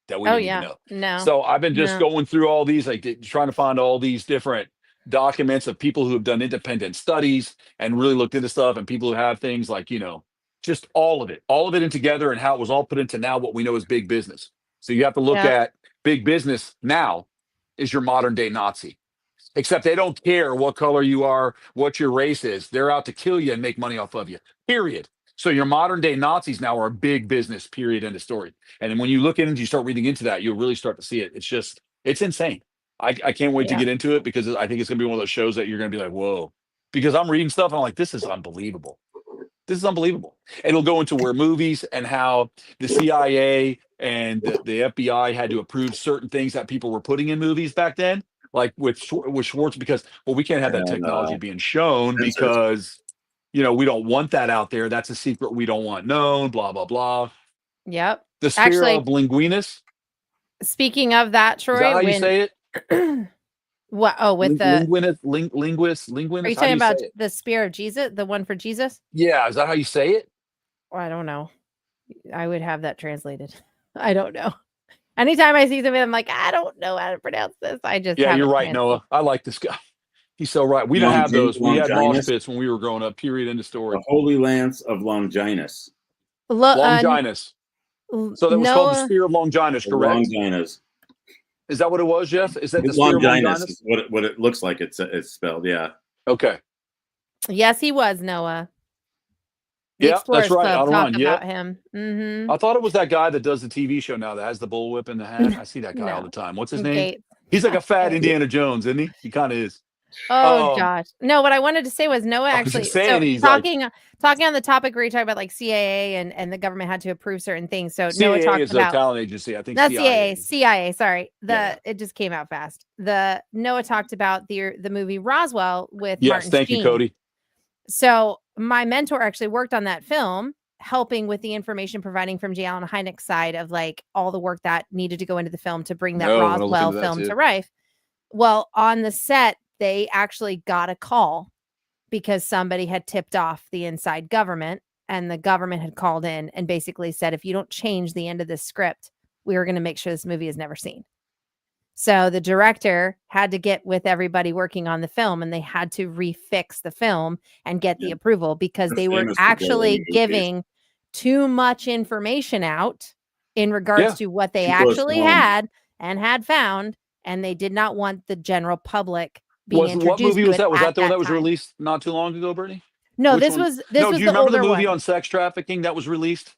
No. So I've been just going through all these, like trying to find all these different documents of people who have done independent studies and really looked into stuff, and people who have things like, just all of it in together, and how it was all put into now what we know as big business. So you have to look at big business now is your modern day Nazi, except they don't care what color you are, what your race is. They're out to kill you and make money off of you, period. So your modern day Nazis now are big business, period, end of story. And then when you look into, you start reading into that, you'll really start to see it. It's insane. I can't wait to get into it because I think it's going to be one of those shows that you're going to be like, whoa, because I'm reading stuff and I'm like, this is unbelievable. This is unbelievable. And it'll go into where movies and how the CIA and the FBI had to approve certain things that people were putting in movies back then, like with Schwartz, because, well, we can't have that technology being shown because, we don't want that out there. That's a secret we don't want known, blah, blah, blah. Yep. The spear of Linguinus. Speaking of that, Troy. Is that how you say it? What? Oh, with linguist. Are you talking about the spear of Jesus, the one for Jesus? Yeah, is that how you say it? Well, I don't know. I would have that translated. I don't know. Anytime I see something, I'm like, I don't know how to pronounce this. I just you're right, Noah. I like this guy. He's so right. We didn't have those. We had mosh pits when we were growing up. Period. End of story. The Holy Lance of Longinus. Longinus. So that was called the spear of Longinus, correct? Longinus. Is that what it was, Jeff? Is that the spear of Longinus? Is what it looks like. It's spelled. Yeah. Okay. Yes, he was, Noah. Yeah, that's right. Club talk about him. Mm-hmm. I thought it was that guy that does the TV show now that has the bullwhip and the hat. I see that guy all the time. What's his name? He's like a fat Indiana Jones, isn't he? He kind of is. Oh gosh. No, what I wanted to say was Noah actually talking on the topic where you talk about like CIA and the government had to approve certain things. So CIA Noah talked is about a talent agency. I think not CIA. Sorry. It just came out fast. Noah talked about the movie Roswell with Martin thank Sheen. you, Cody. So my mentor actually worked on that film, helping with the information providing from J. Allen Hynek's side of like all the work that needed to go into the film to bring that Roswell film to life. Well, on the set, they actually got a call because somebody had tipped off the inside government, and the government had called in and basically said, if you don't change the end of this script, we are going to make sure this movie is never seen. So the director had to get with everybody working on the film, and they had to refix the film and get the approval because they were actually giving too much information out in regards to what they actually had and had found. and they did not want the general public being What introduced movie to was it that? Was at that the one that was time. released not too long ago, Brittany? No, Which this one? was No, the do you remember the older movie one. on sex trafficking that was released?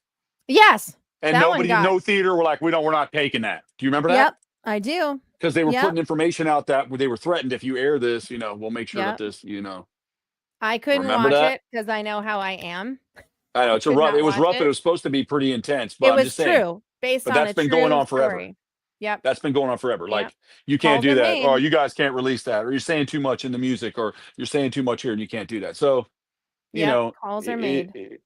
Yes, And that one nobody, got. no theater were like, we're not taking that. Do you remember that? Yep, I do. Because they were Yep. putting information out that they were threatened, if you air this, we'll make sure that Yep. this, I couldn't remember watch that? it because I know how I am. I know I it's a could rough. not It was watch rough. It it. was supposed to be pretty intense, but It I'm was just saying. true, based But on that's a been true going on forever. story. Yep. That's been going on forever. Yep. Like you can't Calls do are that. Or made. you guys can't release that. Or you're saying too much in the music. Or you're saying too much here, and you can't do that. So, Yep. Calls are made.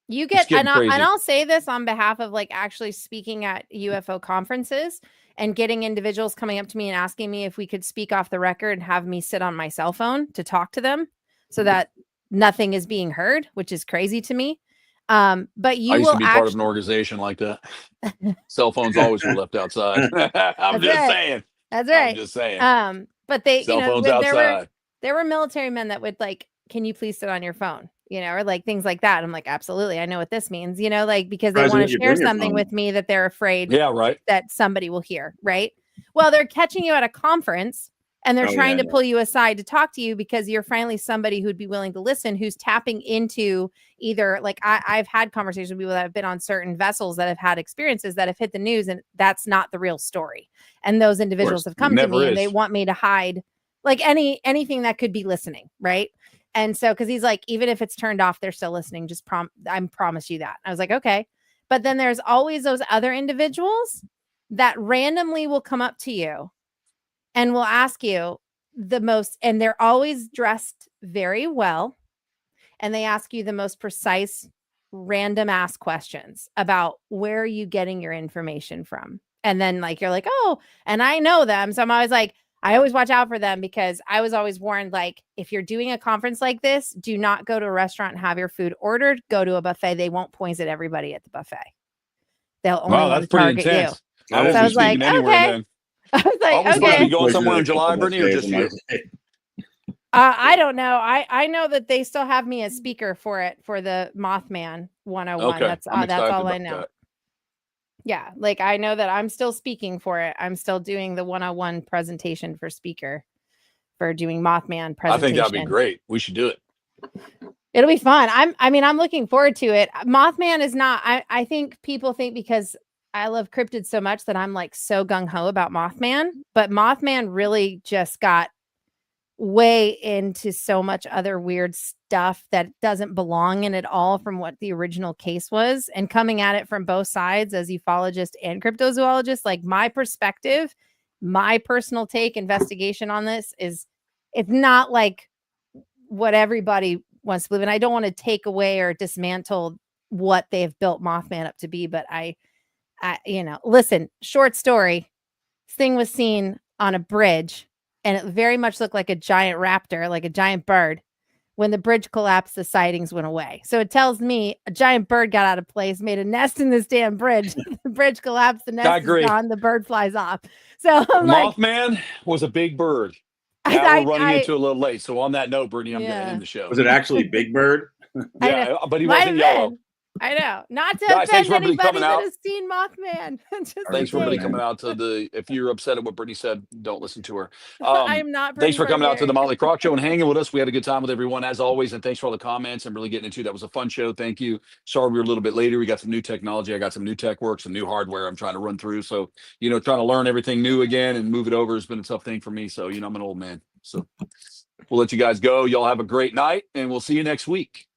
You it's get, getting and crazy. I'll say this on behalf of like actually speaking at UFO conferences and getting individuals coming up to me and asking me if we could speak off the record and have me sit on my cell phone to talk to them so that nothing is being heard, which is crazy to me. But you I used will to be part of an organization like that. Cell phones always were left outside. I'm just saying. That's right. I'm just saying. But they, cell phones outside. There were military men that would like, can you please sit on your phone? Or like things like that. I'm like, absolutely. I know what this means, like, because they want to share something with me that they're afraid that somebody will hear. Right. Well, they're catching you at a conference and they're trying to pull you aside to talk to you because you're finally somebody who'd be willing to listen, who's tapping into either like I've had conversations with people that have been on certain vessels that have had experiences that have hit the news and that's not the real story. And those individuals have come to me and they want me to hide like anything that could be listening. Right. And so, because he's like, even if it's turned off, they're still listening. Just I promise you that. I was like, okay. But then there's always those other individuals that randomly will come up to you and will ask you the most, and they're always dressed very well. And they ask you the most precise, random ass questions about where are you getting your information from? And then like, you're like, oh, and I know them. So I'm always like, I always watch out for them because I was always warned, like, if you're doing a conference like this, do not go to a restaurant and have your food ordered. Go to a buffet. They won't poison everybody at the buffet. They'll only want to target you. I was like, okay. I was like, okay. Supposed to be going somewhere in July, Brittany, or just you? I don't know. I know that they still have me as speaker for it for the Mothman 101. Okay. That's all I know. Yeah, like I know that I'm still speaking for it. I'm still doing the 101 presentation for speaker for doing Mothman presentation. I think that'd be great. We should do it. It'll be fun. I'm looking forward to it. Mothman is not, I think people think because I love cryptids so much that I'm like so gung-ho about Mothman, but Mothman really just got way into so much other weird stuff that doesn't belong in it all from what the original case was, and coming at it from both sides as ufologist and cryptozoologist. Like my perspective, my personal take investigation on this is it's not like what everybody wants to believe. And I don't want to take away or dismantle what they've built Mothman up to be, but I listen, short story. This thing was seen on a bridge and it very much looked like a giant raptor, like a giant bird. When the bridge collapsed, the sightings went away. So it tells me a giant bird got out of place, made a nest in this damn bridge. The bridge collapsed, the nest is gone, the bird flies off. So I'm Mothman was a big bird. Now we're running into a little late. So on that note, Brittany, I'm going to end the show. Was it actually Big Bird? Yeah, but he wasn't yellow. I know. Not to offend anybody that has seen Mothman. Thanks for everybody coming out to the, if you're upset at what Brittany said, don't listen to her. I am not. Thanks for coming out to the Motley Croc show and hanging with us. We had a good time with everyone as always. And thanks for all the comments and really getting into it. That was a fun show. Thank you. Sorry we were a little bit later. We got some new technology. I got some new tech work, some new hardware I'm trying to run through. So, trying to learn everything new again and move it over has been a tough thing for me. So, I'm an old man. So we'll let you guys go. Y'all have a great night and we'll see you next week.